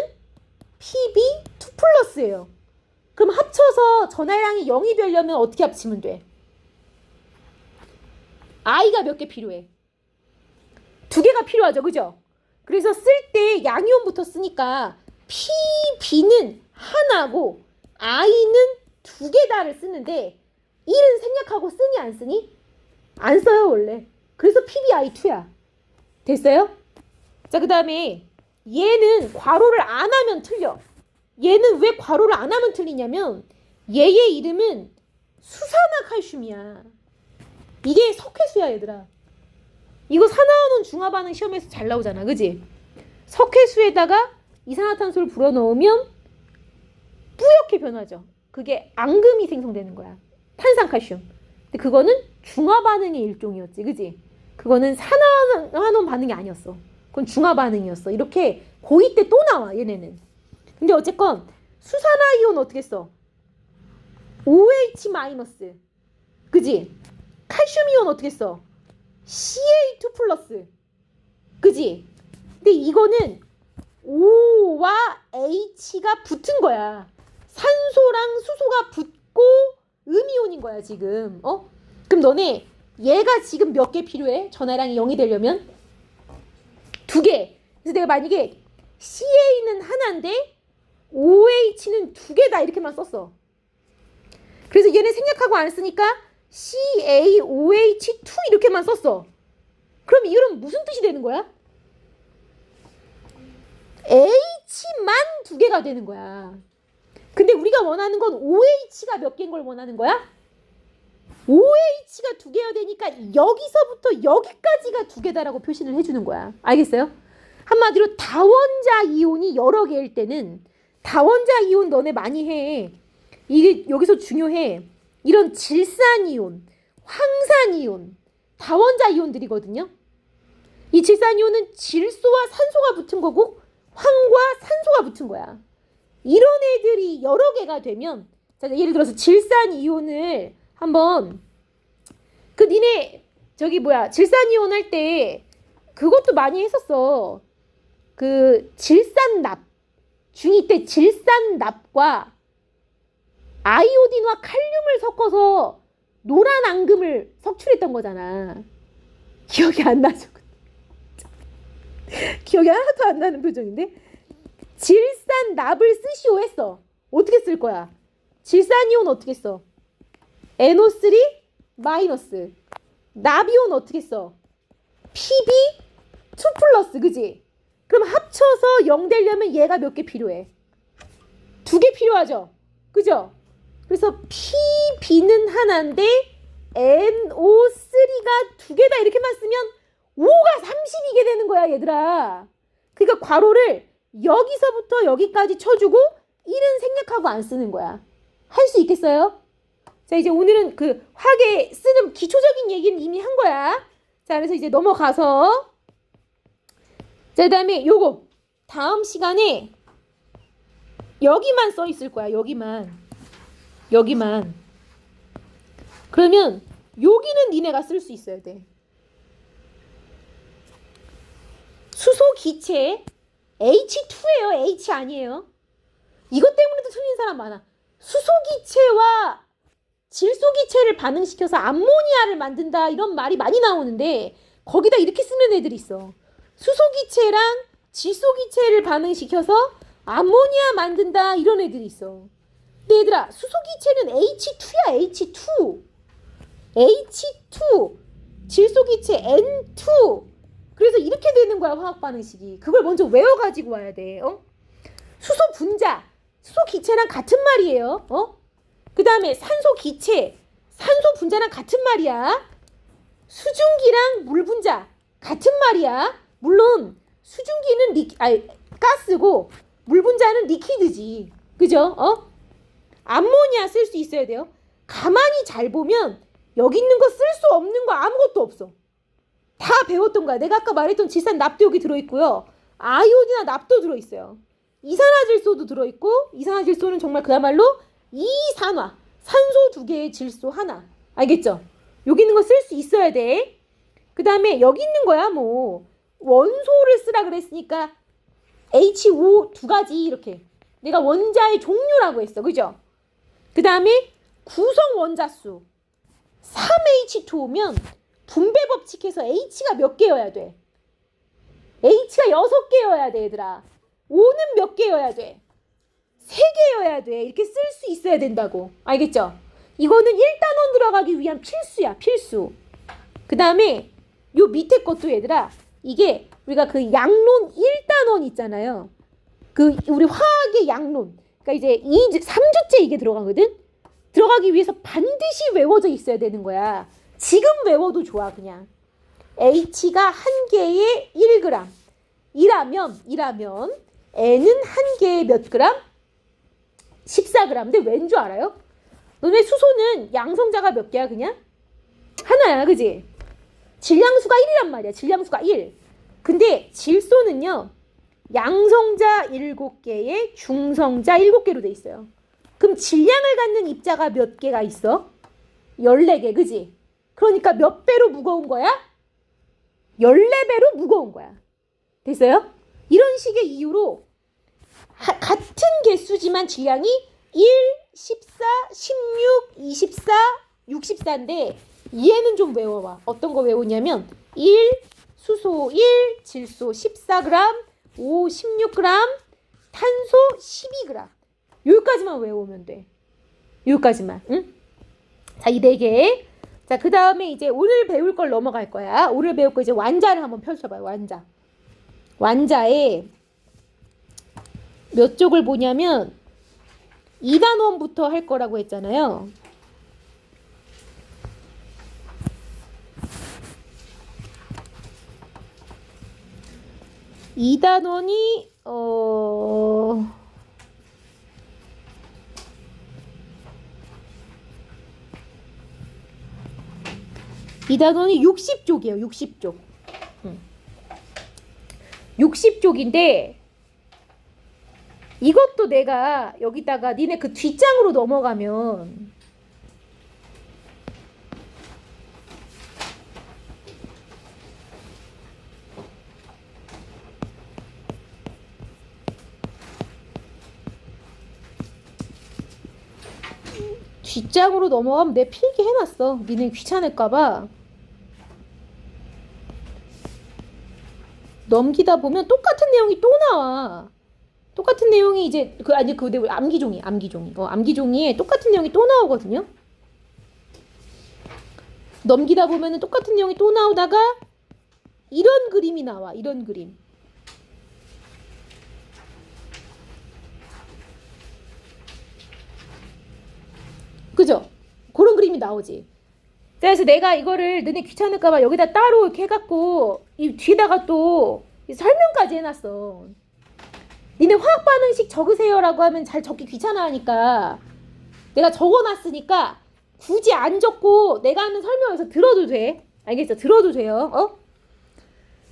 A: PB2 플러스예요. 그럼 합쳐서 전하량이 0이 되려면 어떻게 합치면 돼? I가 몇 개 필요해? 2개가 필요하죠. 그죠? 그래서 쓸 때 양이온부터 쓰니까 PB는 하나고 I는 2개다를 쓰는데 1은 생략하고 쓰니 안 쓰니? 안 써요 원래. 그래서 PBI2야. 됐어요? 자, 그 다음에 얘는 괄호를 안 하면 틀려. 얘는 왜 괄호를 안 하면 틀리냐면 얘의 이름은 수산화칼슘이야. 이게 석회수야 얘들아. 이거 산화원원 중화반응 시험에서 잘 나오잖아. 그지? 석회수에다가 이산화탄소를 불어넣으면 뿌옇게 변하죠. 그게 앙금이 생성되는 거야. 탄산칼슘. 근데 그거는 중화반응의 일종이었지. 그지? 그거는 산화원원 반응이 아니었어. 그건 중화반응이었어. 이렇게 고2 때 또 나와 얘네는. 근데 어쨌건 수산화이온 어떻게 써? OH 마이너스. 그지? 칼슘이온 어떻게 써? CA2 플러스. 그지? 근데 이거는 O와 H가 붙은 거야. 산소랑 수소가 붙고 음이온인 거야 지금. 그럼 너네 얘가 지금 몇 개 필요해? 전하량이 0이 되려면? 2개. 그래서 내가 만약에 CA는 하나인데 OH는 2개다 이렇게만 썼어. 그래서 얘네 생략하고 안 쓰니까 CaOH2 이렇게만 썼어. 그럼 이건 무슨 뜻이 되는 거야? H만 2개가 되는 거야. 근데 우리가 원하는 건 OH가 몇 개인 걸 원하는 거야? OH가 2개여야 되니까 여기서부터 여기까지가 2개다라고 표시를 해주는 거야. 알겠어요? 한마디로 다원자 이온이 여러 개일 때는 다원자 이온 너네 많이 해. 이게 여기서 중요해. 이런 질산 이온, 황산 이온, 다원자 이온들이거든요. 이 질산 이온은 질소와 산소가 붙은 거고 황과 산소가 붙은 거야. 이런 애들이 여러 개가 되면, 자, 예를 들어서 질산 이온을 한번 니네 질산 이온 할 때 그것도 많이 했었어. 질산납 중2 때 질산납과 아이오딘과 칼륨을 섞어서 노란 앙금을 석출했던 거잖아. 기억이 안 나죠? 기억이 하나도 안 나는 표정인데? 질산납을 쓰시오 했어. 어떻게 쓸 거야? 질산이온 어떻게 써? NO3 마이너스. 납이온 어떻게 써? PB2 플러스. 그지? 그럼 합쳐서 0 되려면 얘가 몇 개 필요해? 두 개 필요하죠. 그죠? 그래서 PB는 하나인데 NO3가 두 개다 이렇게만 쓰면 5가 32개 되는 거야 얘들아. 그러니까 괄호를 여기서부터 여기까지 쳐주고 1은 생략하고 안 쓰는 거야. 할 수 있겠어요? 자, 이제 오늘은 그 화계 쓰는 기초적인 얘기는 이미 한 거야. 자, 그래서 이제 넘어가서 자, 그다음에 요거 다음 시간에 여기만 써 있을 거야. 여기만. 그러면 여기는 니네가 쓸 수 있어야 돼. 수소 기체 H2예요. H 아니에요. 이것 때문에도 틀린 사람 많아. 수소 기체와 질소 기체를 반응시켜서 암모니아를 만든다 이런 말이 많이 나오는데 거기다 이렇게 쓰는 애들이 있어. 수소 기체랑 질소 기체를 반응시켜서 암모니아 만든다 이런 애들이 있어. 근데 얘들아 수소 기체는 H2야. H2 질소 기체 N2. 그래서 이렇게 되는 거야 화학 반응식이. 그걸 먼저 외워가지고 와야 돼. 수소 분자 수소 기체랑 같은 말이에요. 그 다음에 산소 기체 산소 분자랑 같은 말이야. 수증기랑 물 분자 같은 말이야. 물론 수증기는 가스고 물 분자는 리퀴드지. 그죠? 암모니아 쓸 수 있어야 돼요. 가만히 잘 보면 여기 있는 거 쓸 수 없는 거 아무것도 없어. 다 배웠던 거야. 내가 아까 말했던 질산 납도 여기 들어있고요. 아이오디나 납도 들어있어요. 이산화질소도 들어있고 이산화질소는 정말 그야말로 이산화 산소 2개의 질소 하나. 알겠죠? 여기 있는 거 쓸 수 있어야 돼. 그 다음에 여기 있는 거야 뭐 원소를 쓰라 그랬으니까 HO 2가지 이렇게 내가 원자의 종류라고 했어. 그죠? 그 다음에 구성 원자수 3H2오면 분배 법칙에서 H가 몇 개여야 돼? H가 6개여야 돼 얘들아. O는 몇 개여야 돼? 3개여야 돼. 이렇게 쓸 수 있어야 된다고. 알겠죠? 이거는 1단원 들어가기 위한 필수야. 필수. 그 다음에 요 밑에 것도 얘들아. 이게 우리가 그 양론 1단원 있잖아요. 그 우리 화학의 양론. 그러니까 이제 3주째 이게 들어가거든. 들어가기 위해서 반드시 외워져 있어야 되는 거야. 지금 외워도 좋아 그냥. H가 한 개에 1g 이라면 N은 한 개에 몇 그램? 14g. 근데 왠 줄 알아요? 너네 수소는 양성자가 몇 개야 그냥? 하나야. 그지? 질량수가 1이란 말이야. 질량수가 1. 근데 질소는요. 양성자 7개에 중성자 7개로 돼 있어요. 그럼 질량을 갖는 입자가 몇 개가 있어? 14개. 그지? 그러니까 몇 배로 무거운 거야? 14배로 무거운 거야. 됐어요? 이런 식의 이유로 같은 개수지만 질량이 1, 14, 16, 24, 64인데 얘는 좀 외워봐. 어떤 거 외우냐면 1, 수소 1, 질소 14g, O 16g, 탄소 12g. 여기까지만 외우면 돼. 여기까지만. 응? 자, 이 4개. 자, 그 다음에 이제 오늘 배울 걸 넘어갈 거야. 오늘 배울 거 이제 완자를 한번 펼쳐봐요. 완자. 완자에 몇 쪽을 보냐면 2단원부터 할 거라고 했잖아요. 이 단원이 60쪽이에요. 60쪽. 60쪽인데 이것도 내가 여기다가 니네 그 뒷장으로 넘어가면 뒷장으로 넘어가면 내 필기 해놨어. 니네 귀찮을까봐. 넘기다 보면 똑같은 내용이 또 나와. 똑같은 내용이 이제 암기종이에 똑같은 내용이 또 나오거든요. 넘기다 보면은 똑같은 내용이 또 나오다가 이런 그림이 나와. 이런 그림. 그죠? 그런 그림이 나오지. 그래서 내가 이거를 너네 귀찮을까봐 여기다 따로 이렇게 해갖고 이 뒤에다가 또 설명까지 해놨어. 니네 화학 반응식 적으세요라고 하면 잘 적기 귀찮아하니까 내가 적어놨으니까 굳이 안 적고 내가 하는 설명에서 들어도 돼. 알겠죠? 들어도 돼요. 어?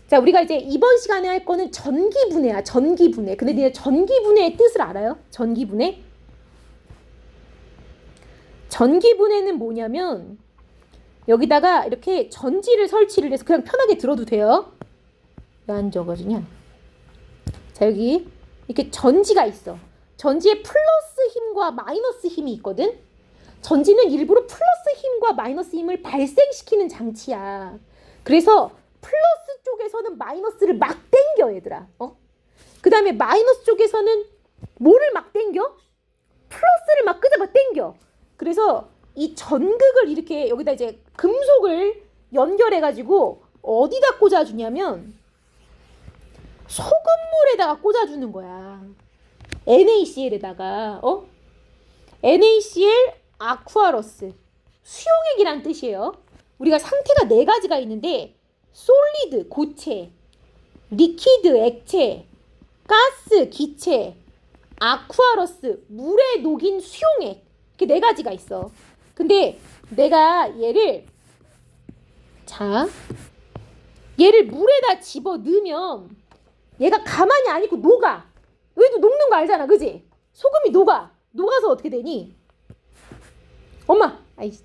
A: 자, 우리가 이제 이번 시간에 할 거는 전기분해야. 전기분해. 근데 니네 전기분해의 뜻을 알아요? 전기분해? 전기분해는 뭐냐면 여기다가 이렇게 전지를 설치를 해서 그냥 편하게 들어도 돼요. 왜 안 적어주냐? 자, 여기 이렇게 전지가 있어. 전지에 플러스 힘과 마이너스 힘이 있거든. 전지는 일부러 플러스 힘과 마이너스 힘을 발생시키는 장치야. 그래서 플러스 쪽에서는 마이너스를 막 땡겨, 얘들아. 그 다음에 마이너스 쪽에서는 뭐를 막 땡겨? 플러스를 막 끄집어 땡겨. 그래서 이 전극을 이렇게 여기다 이제 금속을 연결해가지고 어디다 꽂아주냐면 소금물에다가 꽂아주는 거야. NaCl에다가 NaCl 아쿠아러스 수용액이란 뜻이에요. 우리가 상태가 네 가지가 있는데 솔리드 고체, 리퀴드 액체, 가스 기체, 아쿠아러스 물에 녹인 수용액, 이렇게 네 가지가 있어. 근데 내가 얘를 물에다 집어 넣으면 얘가 가만히 안 있고 녹아. 너희도 녹는 거 알잖아, 그지? 소금이 녹아서 어떻게 되니? 엄마, 아이씨,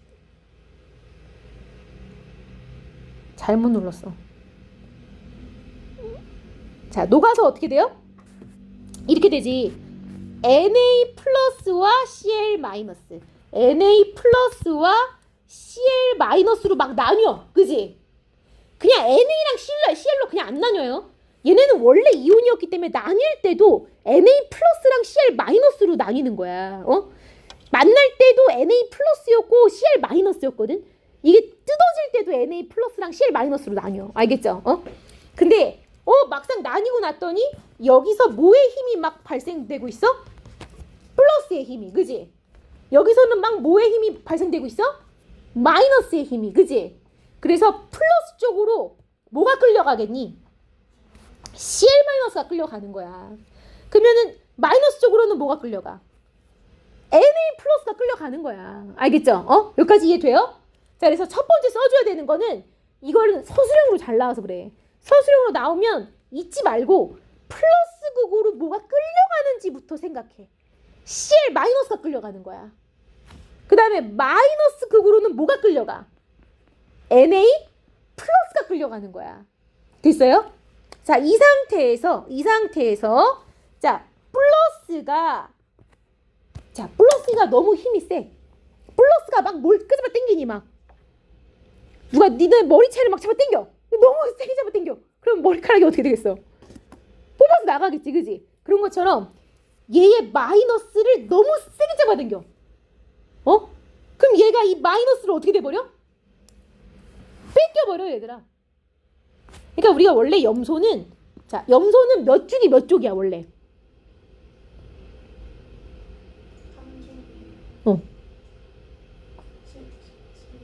A: 잘못 눌렀어. 자, 녹아서 어떻게 돼요? 이렇게 되지. Na 플러스와 Cl 마이너스, Na 플러스와 Cl 마이너스로 막 나뉘어, 그지? 그냥 NA랑 CL로 그냥 안 나뉘어요. 얘네는 원래 이온이었기 때문에 나뉠 때도 Na 플러스랑 Cl 마이너스로 나뉘는 거야. 만날 때도 Na 플러스였고 Cl 마이너스였거든. 이게 뜯어질 때도 Na 플러스랑 Cl 마이너스로 나뉘어. 알겠죠? 근데 막상 나뉘고 났더니 여기서 뭐의 힘이 막 발생되고 있어? 플러스의 힘이, 그지? 여기서는 막 뭐의 힘이 발생되고 있어? 마이너스의 힘이, 그지? 그래서 플러스 쪽으로 뭐가 끌려가겠니? Cl 마이너스가 끌려가는 거야. 그러면은 마이너스 쪽으로는 뭐가 끌려가? Na 플러스가 끌려가는 거야. 알겠죠? 여기까지 이해돼요? 자, 그래서 첫 번째 써줘야 되는 거는 이거는 서술형으로 잘 나와서 그래. 서술형으로 나오면 잊지 말고 플러스 극으로 뭐가 끌려가는지부터 생각해. Cl 마이너스가 끌려가는 거야. 그 다음에 마이너스 극으로는 뭐가 끌려가? Na 플러스가 끌려가는 거야. 됐어요? 자, 이 상태에서 자, 플러스가 너무 힘이 세. 플러스가 막 뭘 끄집어 당기니 막. 누가 니네 머리채를 막 잡아 당겨. 너무 세게 잡아 당겨. 그럼 머리카락이 어떻게 되겠어? 뽑아서 나가겠지, 그지? 그런 것처럼 얘의 마이너스를 너무 세게 잡아 당겨. 그럼 얘가 이 마이너스를 어떻게 돼버려? 뺏겨버려, 얘들아. 그러니까 우리가 원래 염소는 몇 쪽이 몇 쪽이야, 원래?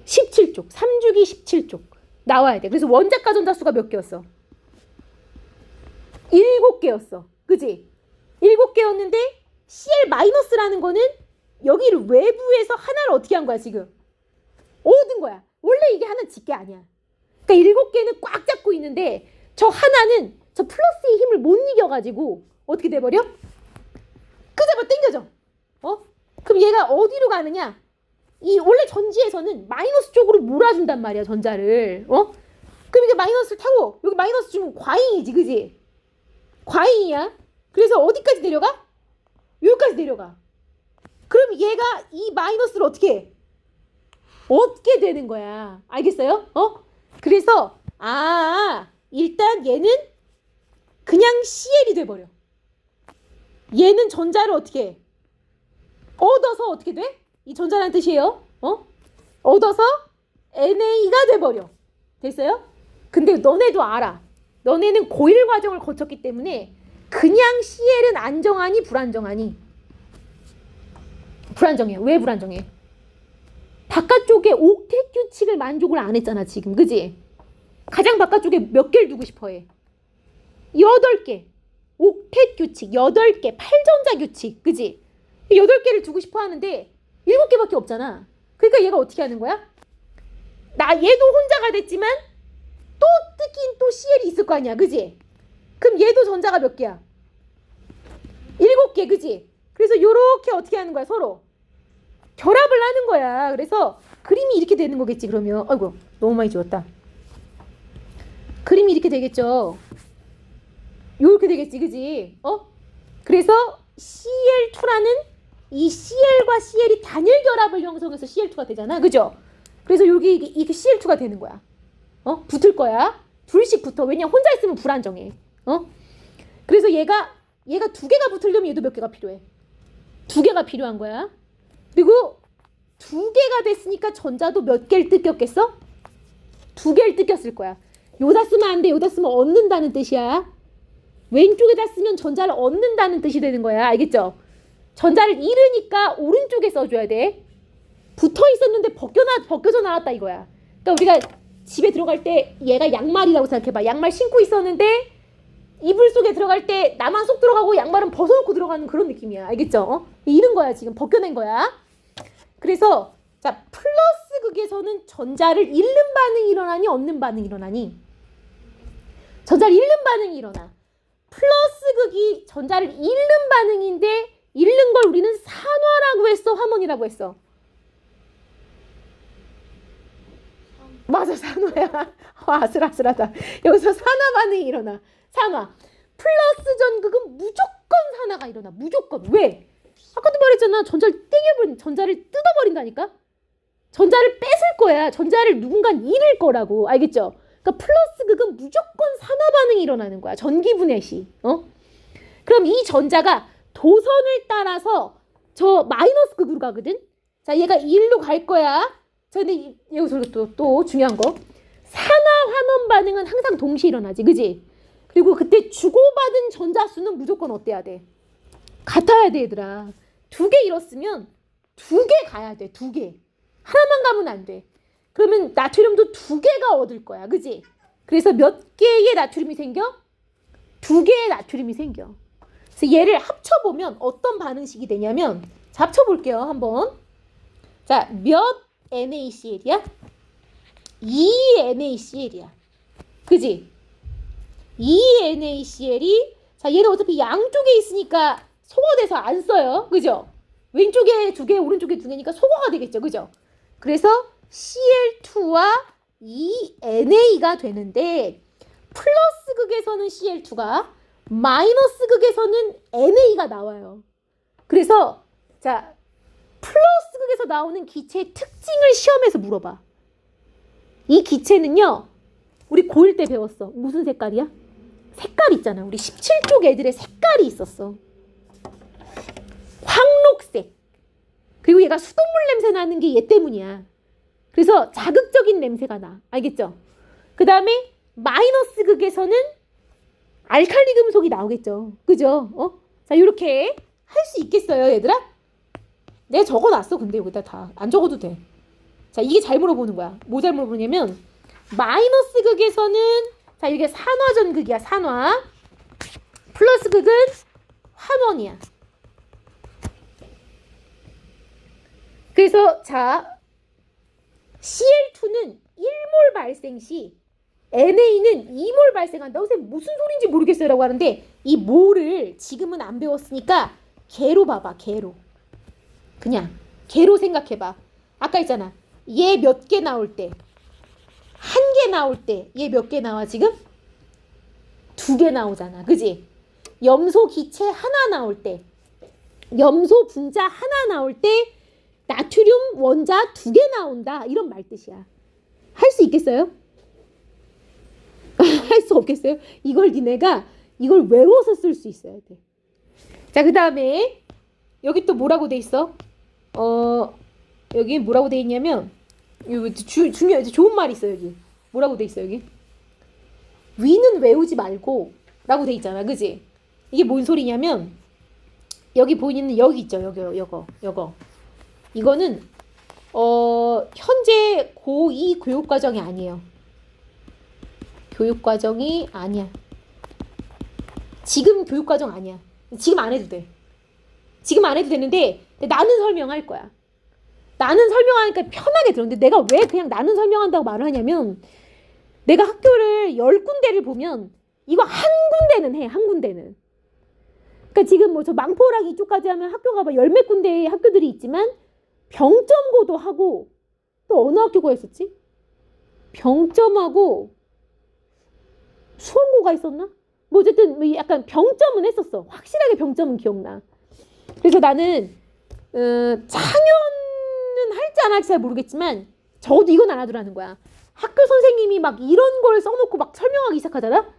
A: 17쪽. 3주기 17쪽. 나와야 돼. 그래서 원자가 전자수가 몇 개였어? 7개였어. 그지? 7개였는데 Cl 마이너스라는 거는 여기를 외부에서 하나를 어떻게 한 거야, 지금? 얻은 거야. 원래 이게 하나는 집게 아니야. 그러니까 7개는 꽉 잡고 있는데 저 하나는 저 플러스의 힘을 못 이겨가지고 어떻게 돼버려? 끄집어 당겨져. 그럼 얘가 어디로 가느냐? 이 원래 전지에서는 마이너스 쪽으로 몰아준단 말이야, 전자를. 그럼 이게 마이너스를 타고 여기 마이너스 주면 과잉이지, 그지? 과잉이야. 그래서 어디까지 내려가? 여기까지 내려가. 그럼 얘가 이 마이너스를 어떻게 해? 얻게 되는 거야. 알겠어요? 그래서 일단 얘는 그냥 CL이 돼버려. 얘는 전자를 어떻게 해? 얻어서 어떻게 돼? 이 전자라는 뜻이에요. 얻어서 NA가 돼버려. 됐어요? 근데 너네도 알아. 너네는 고일 과정을 거쳤기 때문에 그냥 CL은 안정하니 불안정하니? 불안정해. 왜 불안정해? 바깥쪽에 옥텟 규칙을 만족을 안 했잖아 지금. 그지? 가장 바깥쪽에 몇 개를 두고 싶어 해? 8개. 옥텟 규칙 8개. 8전자 규칙. 그지? 8개를 두고 싶어 하는데 7개밖에 없잖아. 그러니까 얘가 어떻게 하는 거야? 얘도 혼자가 됐지만 또 뜯긴 또 CL이 있을 거 아니야. 그지? 그럼 얘도 전자가 몇 개야? 7개. 그지? 그래서 요렇게 어떻게 하는 거야? 서로 결합을 하는 거야. 그래서 그림이 이렇게 되는 거겠지. 그러면 아이고 너무 많이 지웠다. 그림이 이렇게 되겠죠. 요렇게 되겠지. 그지? 그래서 Cl2라는 이 Cl과 Cl이 단일 결합을 형성해서 Cl2가 되잖아. 그죠? 그래서 여기 이게 Cl2가 되는 거야. 붙을 거야. 둘씩 붙어. 왜냐면 혼자 있으면 불안정해. 그래서 얘가 2개가 붙으려면 얘도 몇 개가 필요해? 2개가 필요한 거야. 그리고 2개가 됐으니까 전자도 몇 개를 뜯겼겠어? 2개를 뜯겼을 거야. 요다 쓰면 안 돼. 요다 쓰면 얻는다는 뜻이야. 왼쪽에다 쓰면 전자를 얻는다는 뜻이 되는 거야. 알겠죠? 전자를 잃으니까 오른쪽에 써줘야 돼. 붙어 있었는데 벗겨져 나왔다 이거야. 그러니까 우리가 집에 들어갈 때 얘가 양말이라고 생각해봐. 양말 신고 있었는데 이불 속에 들어갈 때 나만 쏙 들어가고 양말은 벗어놓고 들어가는 그런 느낌이야. 알겠죠? 잃은 거야 지금. 벗겨낸 거야. 그래서 자 플러스 극에서는 전자를 잃는 반응이 일어나니 얻는 반응이 일어나니? 전자를 잃는 반응이 일어나. 플러스 극이 전자를 잃는 반응인데 잃는 걸 우리는 산화라고 했어? 환원이라고 했어? 맞아 산화야. 아슬아슬하다. 여기서 산화 반응이 일어나. 산화. 플러스 전극은 무조건 산화가 일어나. 무조건. 왜? 아까도 말했잖아. 전자를 뜯어버린다니까? 전자를 뺏을 거야. 전자를 누군가 잃을 거라고. 알겠죠? 그러니까 플러스 극은 무조건 산화 반응이 일어나는 거야. 전기분해 시. 그럼 이 전자가 도선을 따라서 저 마이너스 극으로 가거든? 자, 얘가 1로 갈 거야. 자, 근데 여기서 또 중요한 거. 산화 환원 반응은 항상 동시에 일어나지. 그지? 그리고 그때 주고받은 전자 수는 무조건 어때야 돼? 같아야 돼, 얘들아. 2개 잃었으면 2개 가야 돼. 2개. 하나만 가면 안 돼. 그러면 나트륨도 2개가 얻을 거야. 그지? 그래서 몇 개의 나트륨이 생겨? 2개의 나트륨이 생겨. 그래서 얘를 합쳐보면 어떤 반응식이 되냐면, 자, 합쳐볼게요. 한번. 자, 몇 NaCl이야? 2NaCl이야. 그지? 2NaCl이, 자, 얘는 어차피 양쪽에 있으니까 소거돼서 안 써요. 그죠? 왼쪽에 2개, 오른쪽에 2개니까 소거가 되겠죠. 그죠? 그래서 Cl2와 2Na가 되는데, 플러스 극에서는 Cl2가, 마이너스 극에서는 NA가 나와요. 그래서 자, 플러스 극에서 나오는 기체의 특징을 시험에서 물어봐. 이 기체는요, 우리 고1 때 배웠어. 무슨 색깔이야? 색깔 있잖아. 우리 17쪽 애들의 색깔이 있었어. 황록색. 그리고 얘가 수돗물 냄새 나는 게 얘 때문이야. 그래서 자극적인 냄새가 나. 알겠죠? 그 다음에 마이너스 극에서는 알칼리 금속이 나오겠죠. 그죠? 자, 이렇게 할 수 있겠어요, 얘들아? 내가 적어놨어. 근데 여기다 다. 안 적어도 돼. 자, 이게 잘 물어보는 거야. 뭐 잘 물어보냐면, 마이너스 극에서는, 자, 이게 산화전극이야, 산화. 플러스 극은 환원이야. 그래서, 자, Cl2는 1몰 발생 시, NA는 2몰 발생한다. 선생님 무슨 소린지 모르겠어요 라고 하는데, 이 몰을 지금은 안 배웠으니까 개로 봐봐. 개로. 그냥 개로 생각해봐. 아까 있잖아. 얘 몇 개 나올 때, 한 개 나올 때 얘 몇 개 나와 지금? 2개 나오잖아. 그지? 염소 기체 하나 나올 때, 염소 분자 하나 나올 때 나트륨 원자 2개 나온다. 이런 말 뜻이야. 할 수 있겠어요? 할 수 없겠어요? 이걸 니네가 이걸 외워서 쓸 수 있어야 돼. 자, 그 다음에 여기 또 뭐라고 돼 있어? 여기 뭐라고 돼 있냐면, 중요해. 좋은 말이 있어. 여기 뭐라고 돼 있어? 여기 위는 외우지 말고 라고 돼 있잖아. 그지? 이게 뭔 소리냐면, 여기 보이는 여기 있죠. 요거 이거는 현재 고2 교육과정이 아니에요. 교육과정이 아니야. 지금 교육과정 아니야. 지금 안 해도 돼. 지금 안 해도 되는데 나는 설명할 거야. 나는 설명하니까 편하게 들어. 근데 내가 왜 그냥 나는 설명한다고 말을 하냐면 내가 학교를 10군데를 보면 이거 한 군데는 해. 한 군데는. 그러니까 지금 뭐 저 망포랑 이쪽까지 하면 학교가 막 10몇 군데의 학교들이 있지만 병점고도 하고 또 어느 학교가 있었지? 병점하고 수원고가 있었나? 뭐 어쨌든 약간 병점은 했었어. 확실하게 병점은 기억나. 그래서 나는 창현은 할지 안 할지 잘 모르겠지만 적어도 이건 알아두라는 거야. 학교 선생님이 막 이런 걸 써놓고 막 설명하기 시작하잖아?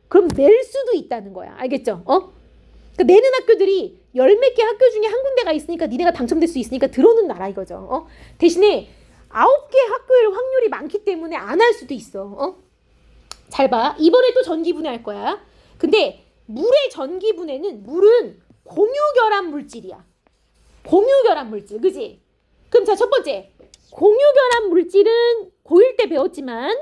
A: 그럼 낼 수도 있다는 거야. 알겠죠? 그러니까 내는 학교들이 10몇 개 학교 중에 한 군데가 있으니까 니네가 당첨될 수 있으니까 들어는 놔라 이거죠. 대신에 9개 학교일 확률이 많기 때문에 안 할 수도 있어. 잘 봐. 이번에 또 전기분해 할 거야. 근데 물의 전기분해는 물은 공유결합 물질이야. 공유결합 물질. 그지? 그럼 자, 첫 번째. 공유결합 물질은 고1 때 배웠지만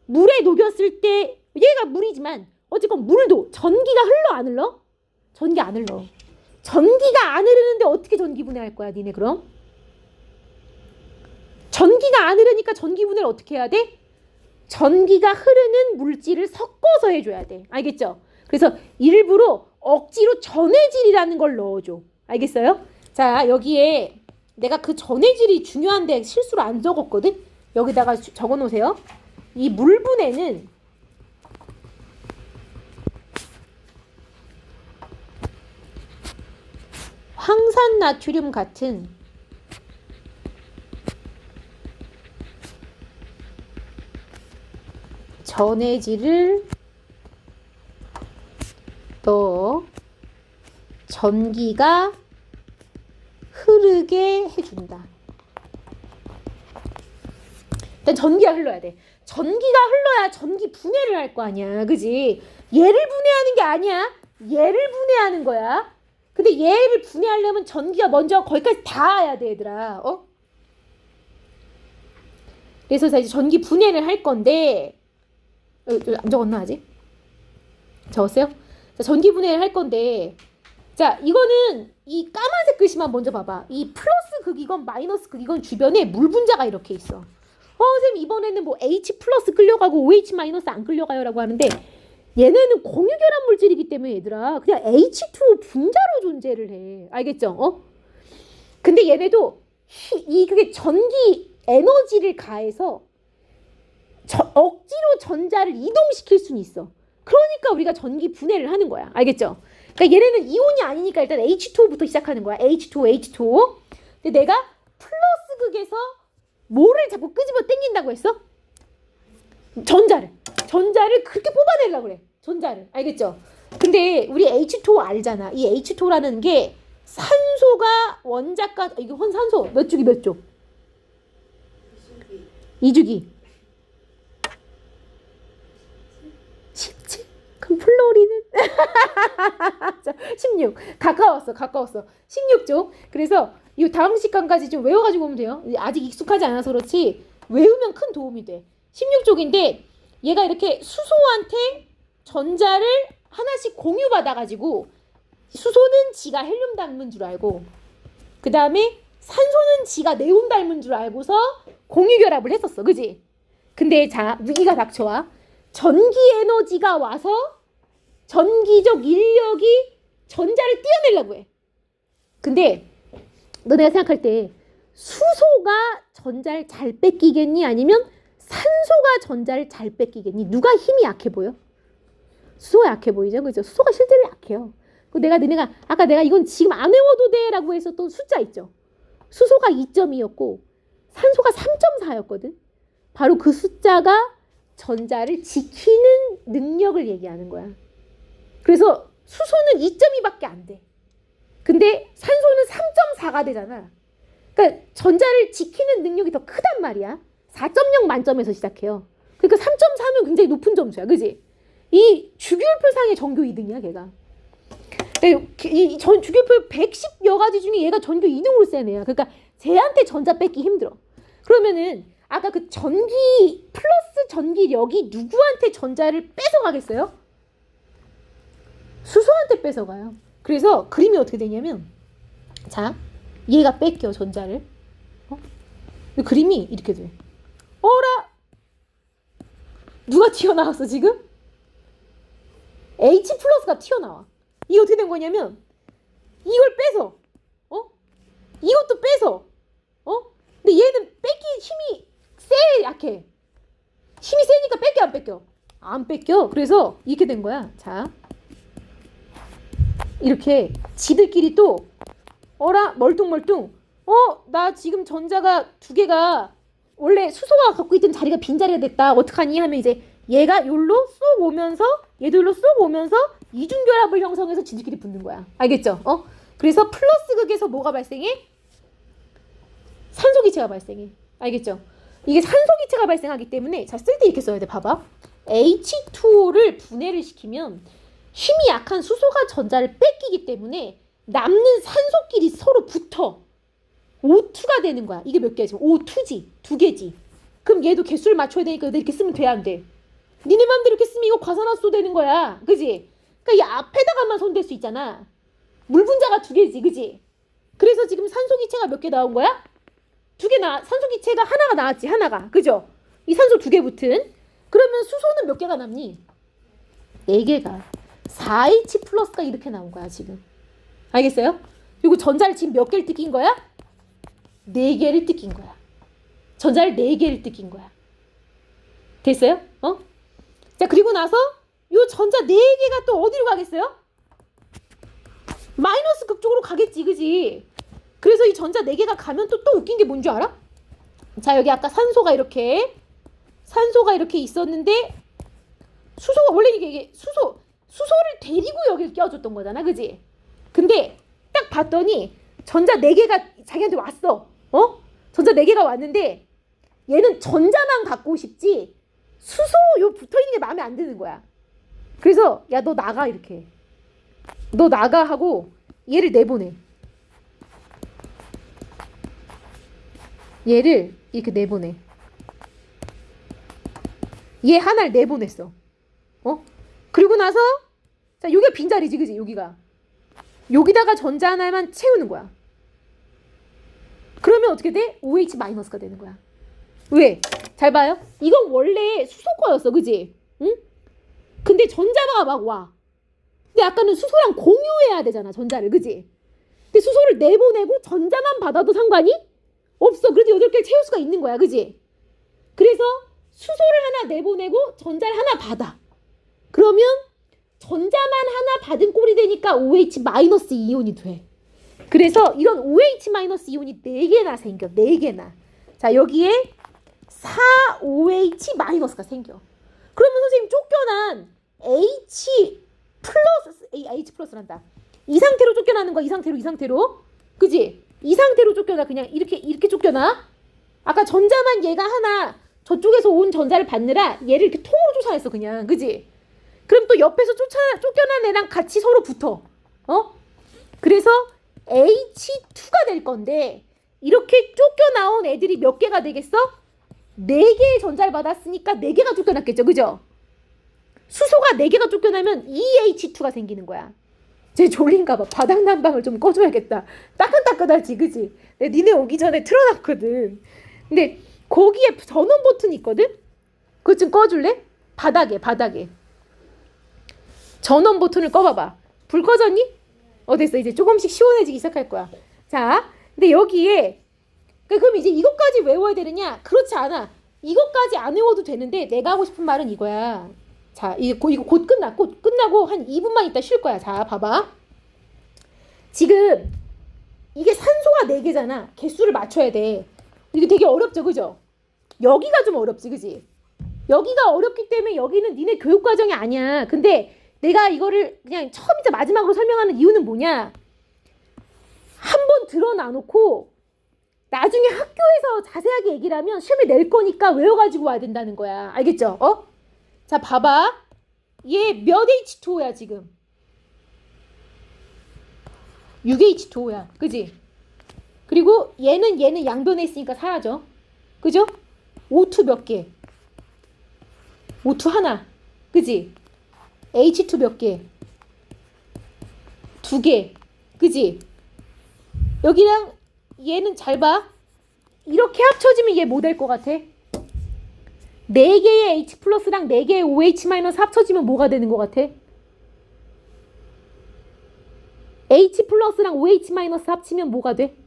A: 물에 녹였을 때 얘가 물이지만 어쨌건 물도 전기가 흘러 안 흘러? 전기 안 흘러. 전기가 안 흐르는데 어떻게 전기분해할 거야 니네 그럼? 전기가 안 흐르니까 전기분해를 어떻게 해야 돼? 전기가 흐르는 물질을 섞어서 해줘야 돼. 알겠죠? 그래서 일부러 억지로 전해질이라는 걸 넣어줘. 알겠어요? 자, 여기에 내가 그 전해질이 중요한데 실수로 안 적었거든? 여기다가 적어놓으세요. 이 물분해는 황산나트륨 같은 전해질을 넣어 전기가 흐르게 해준다. 일단 전기가 흘러야 돼. 전기가 흘러야 전기 분해를 할 거 아니야. 그지? 얘를 분해하는 게 아니야. 얘를 분해하는 거야. 근데 얘를 분해하려면 전기가 먼저 거기까지 닿아야 돼, 얘들아. 그래서 자, 이제 전기 분해를 할 건데 안 적었나 아직? 적었어요? 자, 전기 분해를 할 건데 자, 이거는 이 까만색 글씨만 먼저 봐봐. 이 플러스 극이건 마이너스 극이건 주변에 물 분자가 이렇게 있어. 선생님 이번에는 뭐 H 플러스 끌려가고 OH 마이너스 안 끌려가요 라고 하는데 얘네는 공유결합 물질이기 때문에 얘들아 그냥 H2O 분자로 존재를 해. 알겠죠? 근데 얘네도 그게 전기 에너지를 가해서 억지로 전자를 이동시킬 수는 있어. 그러니까 우리가 전기 분해를 하는 거야. 알겠죠? 그러니까 얘네는 이온이 아니니까 일단 H2O부터 시작하는 거야. H2O, H2O. 근데 내가 플러스 극에서 뭐를 자꾸 끄집어 당긴다고 했어? 전자를 그렇게 뽑아내려고 그래. 전자를. 알겠죠? 근데 우리 H2O 알잖아. 이 H2O라는 게 산소가 원자가 이거 산소 몇 주기 몇 조? 2주기. 17? 그럼 플로리는? 16. 가까웠어. 16조. 그래서 이 다음 시간까지 좀 외워가지고 오면 돼요. 아직 익숙하지 않아서 그렇지 외우면 큰 도움이 돼. 16쪽인데 얘가 이렇게 수소한테 전자를 하나씩 공유받아가지고 수소는 지가 헬륨 닮은 줄 알고 그 다음에 산소는 지가 네온 닮은 줄 알고서 공유결합을 했었어. 그지? 근데 자 위기가 닥쳐와. 전기 에너지가 와서 전기적 인력이 전자를 띄어내려고 해. 근데 너네가 생각할 때 수소가 전자를 잘 뺏기겠니? 아니면 산소가 전자를 잘 뺏기겠니? 누가 힘이 약해 보여? 수소가 약해 보이죠? 그죠? 수소가 실제로 약해요. 내가 아까 내가 이건 지금 안 외워도 돼 라고 했었던 숫자 있죠? 수소가 2.2였고 산소가 3.4였거든. 바로 그 숫자가 전자를 지키는 능력을 얘기하는 거야. 그래서 수소는 2.2밖에 안 돼. 근데 산소는 3.4가 되잖아. 그러니까 전자를 지키는 능력이 더 크단 말이야. 4.0 만점에서 시작해요. 그러니까 3.4면 굉장히 높은 점수야. 그지? 이 주기율표상의 전교 2등이야 걔가. 이 주기율표 110여 가지 중에 얘가 전교 2등으로 센 애야. 그러니까 쟤한테 전자 뺏기 힘들어. 그러면은 아까 그 전기 플러스 전기력이 누구한테 전자를 뺏어가겠어요? 수소한테 뺏어가요. 그래서 그림이 어떻게 되냐면 자 얘가 뺏겨 전자를. 그림이 이렇게 돼. 어라? 누가 튀어나왔어 지금? H 플러스가 튀어나와. 이게 어떻게 된 거냐면 이걸 뺏어. 이것도 뺏어. 근데 얘는 뺏기 힘이 세 약해. 힘이 세니까 뺏겨 안 뺏겨? 안 뺏겨. 그래서 이렇게 된 거야. 자 이렇게 지들끼리 또 어라 멀뚱멀뚱 나 지금 전자가 두 개가 원래 수소가 갖고 있던 자리가 빈자리가 됐다. 어떡하니 하면 이제 얘가 요로 쏙 오면서 얘도 요로 쏙 오면서 이중결합을 형성해서 지들끼리 붙는 거야. 알겠죠? 그래서 플러스 극에서 뭐가 발생해? 산소기체가 발생해. 알겠죠? 이게 산소기체가 발생하기 때문에 자 쓸 때 이렇게 써야 돼. 봐봐. H2O를 분해를 시키면 힘이 약한 수소가 전자를 뺏기기 때문에 남는 산소끼리 서로 붙어. O2가 되는 거야. 이게 몇 개야 지금? O2지. 두 개지. 그럼 얘도 개수를 맞춰야 되니까 이렇게 쓰면 돼, 안 돼? 니네 맘대로 이렇게 쓰면 이거 과산화수소 되는 거야. 그지? 그러니까 이 앞에다가만 손댈 수 있잖아. 물 분자가 두 개지. 그지? 그래서 지금 산소기체가 몇 개 나온 거야? 두 개 산소기체가 하나가 나왔지. 하나가. 그죠? 이 산소 두 개 붙은. 그러면 수소는 몇 개가 남니? 네 개가. 4H 플러스가 이렇게 나온 거야 지금. 알겠어요? 그리고 전자를 지금 몇 개를 뜯긴 거야? 4개를 뜯긴 거야. 전자를 4개를 뜯긴 거야. 됐어요? 자 그리고 나서 요 전자 4개가 또 어디로 가겠어요? 마이너스 극 쪽으로 가겠지. 그지? 그래서 이 전자 4개가 가면 또 웃긴 게 뭔 줄 알아? 자 여기 아까 산소가 이렇게 있었는데 수소가 원래 이게 수소를 데리고 여기를 껴줬던 거잖아. 그지? 근데 딱 봤더니 전자 4개가 자기한테 왔어. 전자 4개가 왔는데 얘는 전자만 갖고 싶지 수소 요 붙어있는 게 마음에 안 드는 거야. 그래서 야 너 나가 이렇게. 너 나가 하고 얘를 내보내. 얘를 이렇게 내보내. 얘 하나를 내보냈어. 그리고 나서 자 여기가 빈자리지. 그지? 여기다가 전자 하나만 채우는 거야. 그러면 어떻게 돼? OH 마이너스가 되는 거야. 왜? 잘 봐요. 이건 원래 수소 거였어. 그지? 응? 근데 전자가 막 와. 근데 아까는 수소랑 공유해야 되잖아. 전자를. 그지? 근데 수소를 내보내고 전자만 받아도 상관이 없어. 그래도 8개를 채울 수가 있는 거야. 그지? 그래서 수소를 하나 내보내고 전자를 하나 받아. 그러면 전자만 하나 받은 꼴이 되니까 OH 마이너스 이온이 돼. 그래서 이런 OH 마이너스 이온이 4개나 생겨. 4개나. 자 여기에 4OH 마이너스가 생겨. 그러면 선생님 쫓겨난 H 플러스란다. 이 상태로 쫓겨나는 거야. 이 상태로. 그지? 이 상태로 쫓겨나. 그냥 이렇게 쫓겨나. 아까 전자만 얘가 하나 저쪽에서 온 전자를 받느라 얘를 이렇게 통으로 쫓아냈어. 그냥. 그지? 그럼 또 옆에서 쫓겨난 애랑 같이 서로 붙어. 그래서 H2가 될 건데 이렇게 쫓겨나온 애들이 몇 개가 되겠어? 4개의 전자를 받았으니까 4개가 쫓겨났겠죠. 그죠? 수소가 4개가 쫓겨나면 EH2가 생기는 거야. 쟤 졸린가 봐. 바닥 난방을 좀 꺼줘야겠다. 따끈따끈하지. 그지? 내가 니네 오기 전에 틀어놨거든. 근데 거기에 전원 버튼이 있거든? 그거 좀 꺼줄래? 바닥에. 전원 버튼을 꺼봐봐. 불 꺼졌니? 됐어. 이제 조금씩 시원해지기 시작할 거야. 자, 근데 여기에 그럼 이제 이것까지 외워야 되느냐? 그렇지 않아. 이것까지 안 외워도 되는데 내가 하고 싶은 말은 이거야. 자, 이거 곧 끝나고 한 2분만 있다 쉴 거야. 자, 봐봐. 지금 이게 산소가 4개잖아. 개수를 맞춰야 돼. 이게 되게 어렵죠. 그죠? 여기가 좀 어렵지. 그지? 여기가 어렵기 때문에 여기는 니네 교육과정이 아니야. 근데 내가 이거를 그냥 처음이자 마지막으로 설명하는 이유는 뭐냐? 한번 드러놔놓고 나중에 학교에서 자세하게 얘기를 하면 시험에 낼 거니까 외워가지고 와야 된다는 거야. 알겠죠? 자, 봐봐. 얘 몇 H2O야 지금? 6H2O야. 그지? 그리고 얘는 양변에 있으니까 사라져. 그죠? O2 몇 개? O2 하나. 그지? H2 몇 개? 2개. 그지? 여기랑 얘는 잘 봐. 이렇게 합쳐지면 얘 뭐 될 것 같아? 4개의 H 플러스랑 4개의 OH 마이너스 합쳐지면 뭐가 되는 것 같아? H 플러스랑 OH 마이너스 합치면 뭐가 돼?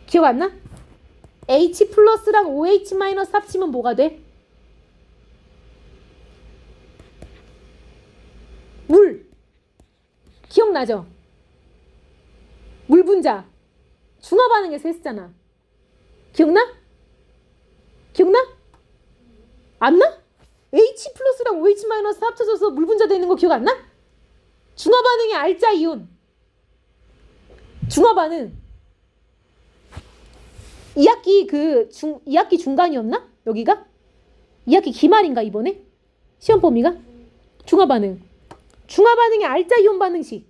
A: 기억 안 나? H 플러스랑 OH 마이너스 합치면 뭐가 돼? 물. 기억나죠? 물 분자. 중화 반응에서 했었잖아. 기억나? 기억나? 안 나? H 플러스랑 OH 마이너스 합쳐져서 물 분자 되는 거 기억 안 나? 중화 반응의 알자 이온. 중화 반응. 2학기 중간이었나? 여기가? 2학기 기말인가 이번에? 시험 범위가? 중화 반응. 중화 반응의 알자 이온 반응식.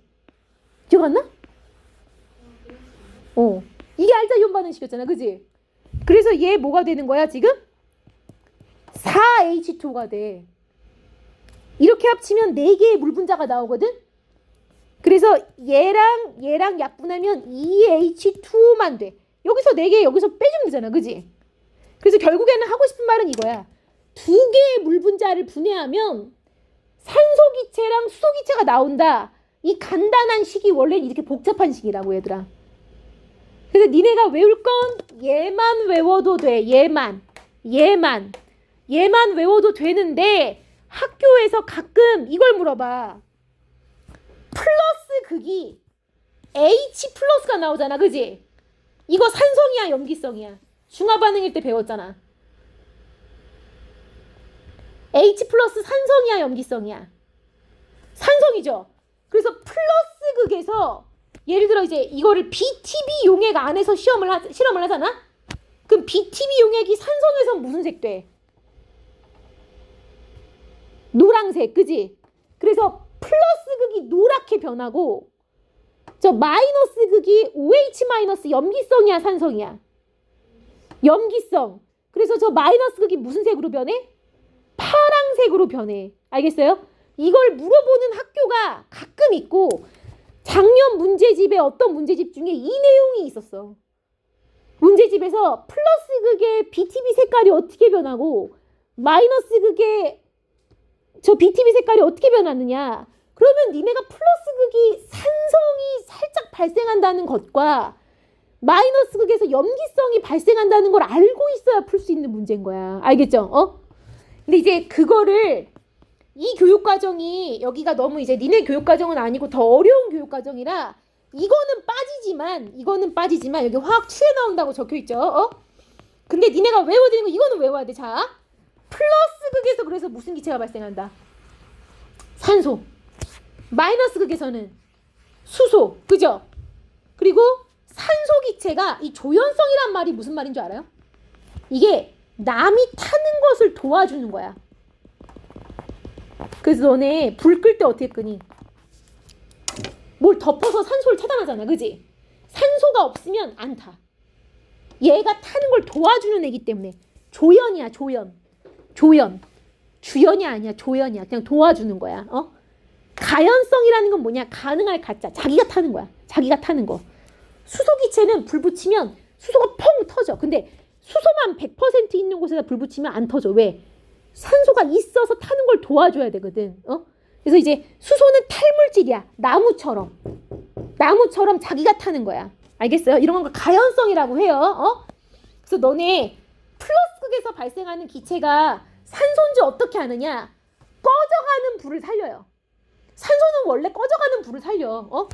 A: 기억 안 나? 이게 알자 이온 반응식이었잖아. 그지? 그래서 얘 뭐가 되는 거야 지금? 4H2가 돼. 이렇게 합치면 4개의 물 분자가 나오거든? 그래서 얘랑 약분하면 2H2만 돼. 여기서 4개 여기서 빼주면 되잖아. 그지? 그래서 결국에는 하고 싶은 말은 이거야. 2개의 물 분자를 분해하면 산소기체랑 수소기체가 나온다. 이 간단한 식이 원래는 이렇게 복잡한 식이라고 얘들아. 그래서 니네가 외울 건 얘만 외워도 돼. 얘만 외워도 되는데 학교에서 가끔 이걸 물어봐. 플러스 극이 H 플러스가 나오잖아. 그지? 이거 산성이야 염기성이야? 중화 반응일 때 배웠잖아. H 플러스 산성이야 염기성이야? 산성이죠. 그래서 플러스 극에서 예를 들어 이제 이거를 BTB 용액 안에서 실험을 하잖아. 그럼 BTB 용액이 산성에서 무슨 색 돼? 노란색. 그지? 그래서 플러스 극이 노랗게 변하고 저 마이너스 극이 OH 마이너스 염기성이야 산성이야? 염기성. 그래서 저 마이너스 극이 무슨 색으로 변해? 파랑색으로 변해. 알겠어요? 이걸 물어보는 학교가 가끔 있고 작년 문제집에 어떤 문제집 중에 이 내용이 있었어. 문제집에서 플러스 극의 BTB 색깔이 어떻게 변하고 마이너스 극의 저 BTB 색깔이 어떻게 변하느냐. 그러면 니네가 플러스 극이 산성이 살짝 발생한다는 것과 마이너스 극에서 염기성이 발생한다는 걸 알고 있어야 풀 수 있는 문제인 거야. 알겠죠? 근데 이제 그거를 이 교육과정이 여기가 너무 이제 니네 교육과정은 아니고 더 어려운 교육과정이라 이거는 빠지지만 여기 화학 2에 나온다고 적혀있죠. 근데 니네가 외워야 되는 거 이거는 외워야 돼. 자, 플러스 극에서 그래서 무슨 기체가 발생한다? 산소. 마이너스 극에서는 수소. 그죠? 그리고 산소 기체가 이 조연성이란 말이 무슨 말인 줄 알아요? 이게 남이 타는 것을 도와주는 거야. 그래서 너네 불 끌 때 어떻게 끄니? 뭘 덮어서 산소를 차단하잖아. 그지? 산소가 없으면 안 타. 얘가 타는 걸 도와주는 애기 때문에 조연이야. 조연. 주연이 아니야. 조연이야. 그냥 도와주는 거야. 가연성이라는 건 뭐냐? 가능할 가짜. 자기가 타는 거야. 자기가 타는 거. 수소 기체는 불 붙이면 수소가 펑 터져. 근데 수소만 100% 있는 곳에다 불 붙이면 안 터져. 왜? 산소가 있어서 타는 걸 도와줘야 되거든. 그래서 이제 수소는 탈물질이야. 나무처럼 자기가 타는 거야. 알겠어요? 이런 걸 가연성이라고 해요. 그래서 너네 플러스 극에서 발생하는 기체가 산소인지 어떻게 아느냐? 꺼져가는 불을 살려요. 산소는 원래 꺼져가는 불을 살려.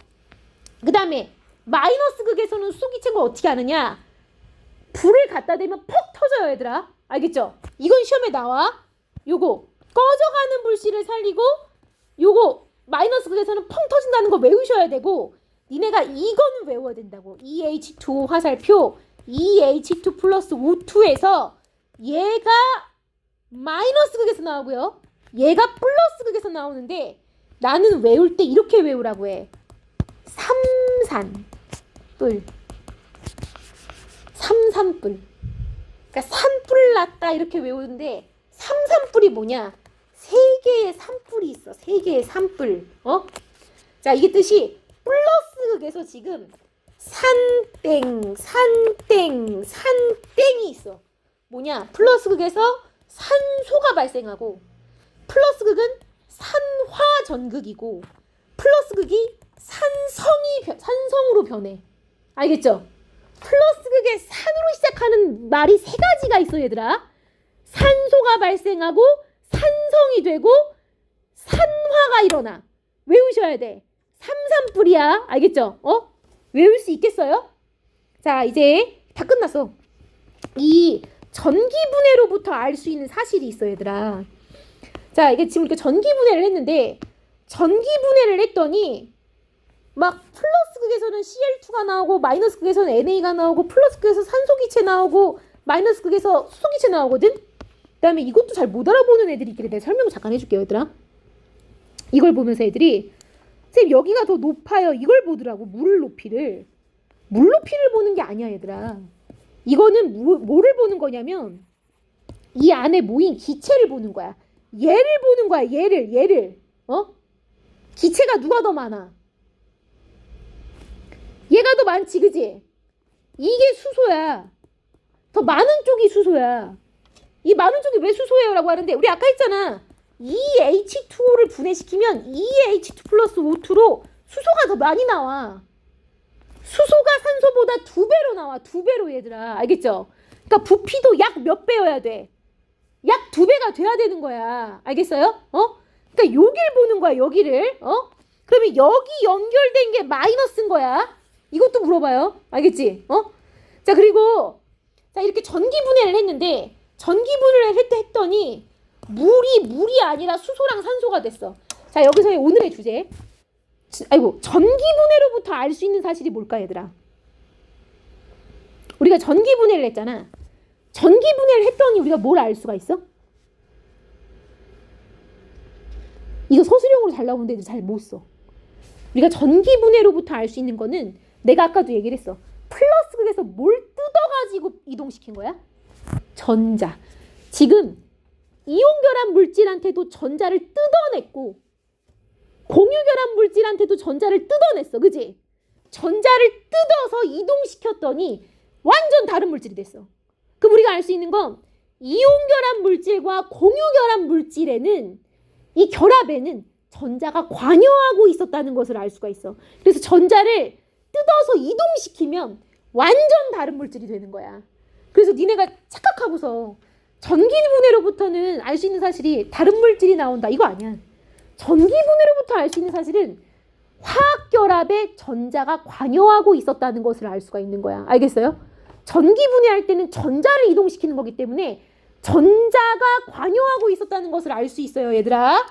A: 그 다음에 마이너스 극에서는 수소기체인 걸 어떻게 아느냐? 불을 갖다 대면 퍽 터져요, 얘들아. 알겠죠? 이건 시험에 나와. 요거 꺼져가는 불씨를 살리고 요거 마이너스 극에서는 펑 터진다는 거 외우셔야 되고 니네가 이거는 외워야 된다고. EH2 화살표 EH2 플러스 O2에서 얘가 마이너스 극에서 나오고요. 얘가 플러스 극에서 나오는데 나는 외울 때 이렇게 외우라고 해. 삼산뿔. 그러니까 산불 났다 이렇게 외우는데 삼산불이 뭐냐? 세 개의 산불이 있어. 세 개의 산불. 자, 이게 뜻이 플러스 극에서 지금 산땡, 산땡, 산땡이 있어. 뭐냐? 플러스 극에서 산소가 발생하고 플러스 극은 산화전극이고 플러스 극이 산성으로 변해. 알겠죠? 플러스 극에 산으로 시작하는 말이 세 가지가 있어, 얘들아. 산소가 발생하고 산성이 되고 산화가 일어나. 외우셔야 돼. 삼산불이야. 알겠죠? 외울 수 있겠어요? 자, 이제 다 끝났어. 이 전기분해로부터 알 수 있는 사실이 있어, 얘들아. 자, 이게 지금 이렇게 전기분해를 했는데 전기분해를 했더니 막 플러스 극에서는 Cl2가 나오고 마이너스 극에서는 NA가 나오고 플러스 극에서 산소기체 나오고 마이너스 극에서 수소기체 나오거든? 그 다음에 이것도 잘 못 알아보는 애들이 있길래 내가 설명 잠깐 해줄게요, 얘들아. 이걸 보면서 애들이 선생님 여기가 더 높아요. 이걸 보더라고. 물 높이를 보는 게 아니야, 얘들아. 이거는 뭐를 보는 거냐면 이 안에 모인 기체를 보는 거야. 얘를 보는 거야. 얘를. 기체가 누가 더 많아? 얘가 더 많지, 그지? 이게 수소야. 더 많은 쪽이 수소야. 이 많은 쪽이 왜 수소예요? 라고 하는데 우리 아까 했잖아. H2O를 분해시키면 H2 플러스 O2로 수소가 더 많이 나와. 수소가 산소보다 2배로 나와. 2배로, 얘들아. 알겠죠? 그러니까 부피도 약 몇 배여야 돼? 약 2배가 돼야 되는 거야. 알겠어요? 그러니까 여길 보는 거야, 여기를. 그러면 여기 연결된 게 마이너스인 거야. 이것도 물어봐요. 알겠지? 자, 그리고 자, 이렇게 전기분해를 했는데 전기분해를 했더니 물이 아니라 수소랑 산소가 됐어. 자, 여기서의 오늘의 주제. 전기분해로부터 알 수 있는 사실이 뭘까, 얘들아? 우리가 전기분해를 했잖아. 전기분해를 했더니 우리가 뭘 알 수가 있어? 이거 서술형으로 잘 나오는데 애들 잘 못 써. 우리가 전기분해로부터 알 수 있는 거는 내가 아까도 얘기를 했어. 플러스 극에서 뭘 뜯어가지고 이동시킨 거야? 전자. 지금 이온결합 물질한테도 전자를 뜯어냈고 공유결합 물질한테도 전자를 뜯어냈어. 그지? 전자를 뜯어서 이동시켰더니 완전 다른 물질이 됐어. 그럼 우리가 알 수 있는 건 이온결합 물질과 공유결합 물질에는 이 결합에는 전자가 관여하고 있었다는 것을 알 수가 있어. 그래서 전자를 뜯어서 이동시키면 완전 다른 물질이 되는 거야. 그래서 니네가 착각하고서 전기분해로부터는 알 수 있는 사실이 다른 물질이 나온다. 이거 아니야. 전기분해로부터 알 수 있는 사실은 화학결합에 전자가 관여하고 있었다는 것을 알 수가 있는 거야. 알겠어요? 전기분해할 때는 전자를 이동시키는 거기 때문에 전자가 관여하고 있었다는 것을 알 수 있어요, 얘들아.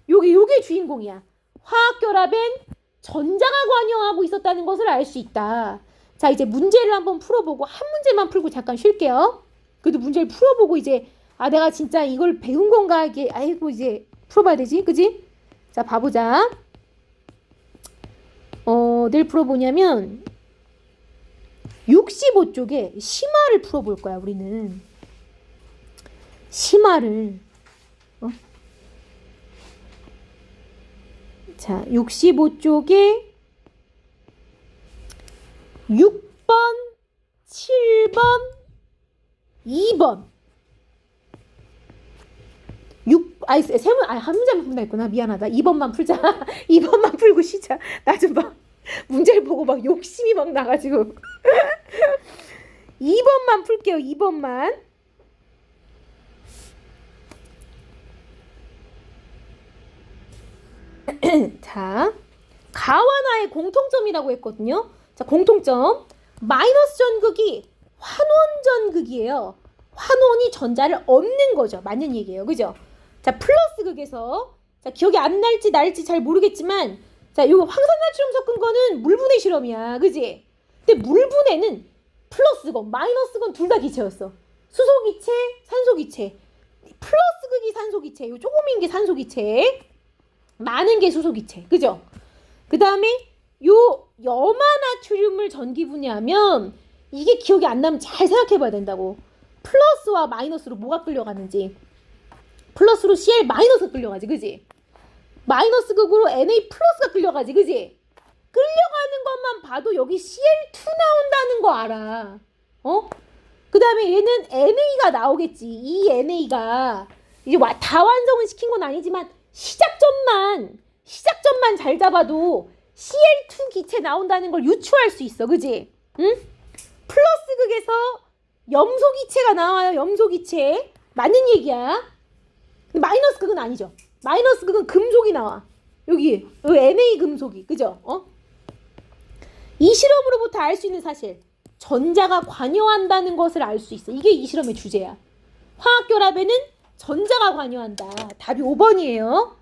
A: 요게 주인공이야. 화학결합엔 전자가 관여하고 있었다는 것을 알 수 있다. 자, 이제 문제를 한번 풀어보고 한 문제만 풀고 잠깐 쉴게요. 그래도 문제를 풀어보고 이제 내가 진짜 이걸 배운 건가 이게 이제 풀어봐야 되지, 그지? 자, 봐보자. 늘 풀어보냐면 65쪽에 심화를 풀어볼 거야, 우리는. 심화를. 자, 65쪽에 6번, 7번, 2번. 한 문제만 풀면 했구나. 미안하다. 2번만 풀자. 2번만 풀고 쉬자. 나 좀 봐. 문제를 보고 막 욕심이 막 나가지고. 2번만 풀게요. 2번만. 자, 가와나의 공통점이라고 했거든요. 자, 공통점. 마이너스 전극이 환원 전극이에요. 환원이 전자를 얻는 거죠. 맞는 얘기예요. 그죠? 자, 플러스 극에서 자, 기억이 안 날지 잘 모르겠지만 자, 요 황산나트륨 섞은 거는 물분해 실험이야. 그지? 근데 물분해는 플러스건 마이너스건 둘 다 기체였어. 수소기체, 산소기체. 플러스 극이 산소기체. 요 조금인 게 산소기체. 많은 게 수소기체. 그죠? 그 다음에 요 염화나트륨을 전기분해하면 이게 기억이 안 나면 잘 생각해 봐야 된다고. 플러스와 마이너스로 뭐가 끌려가는지. 플러스로 Cl 마이너스가 끌려가지, 그지? 마이너스 극으로 Na 플러스가 끌려가지, 그지? 끌려가는 것만 봐도 여기 Cl2 나온다는 거 알아. 그 다음에 얘는 NA가 나오겠지. 이 NA가 이제 다 완성은 시킨 건 아니지만 시작점만 잘 잡아도 Cl2 기체 나온다는 걸 유추할 수 있어, 그지? 응? 플러스 극에서 염소 기체가 나와요. 염소 기체 맞는 얘기야. 마이너스 극은 아니죠. 마이너스 극은 금속이 나와. 여기 Na 금속이, 그죠? 이 실험으로부터 알 수 있는 사실, 전자가 관여한다는 것을 알 수 있어. 이게 이 실험의 주제야. 화학결합에는 전자가 관여한다. 답이 5번이에요.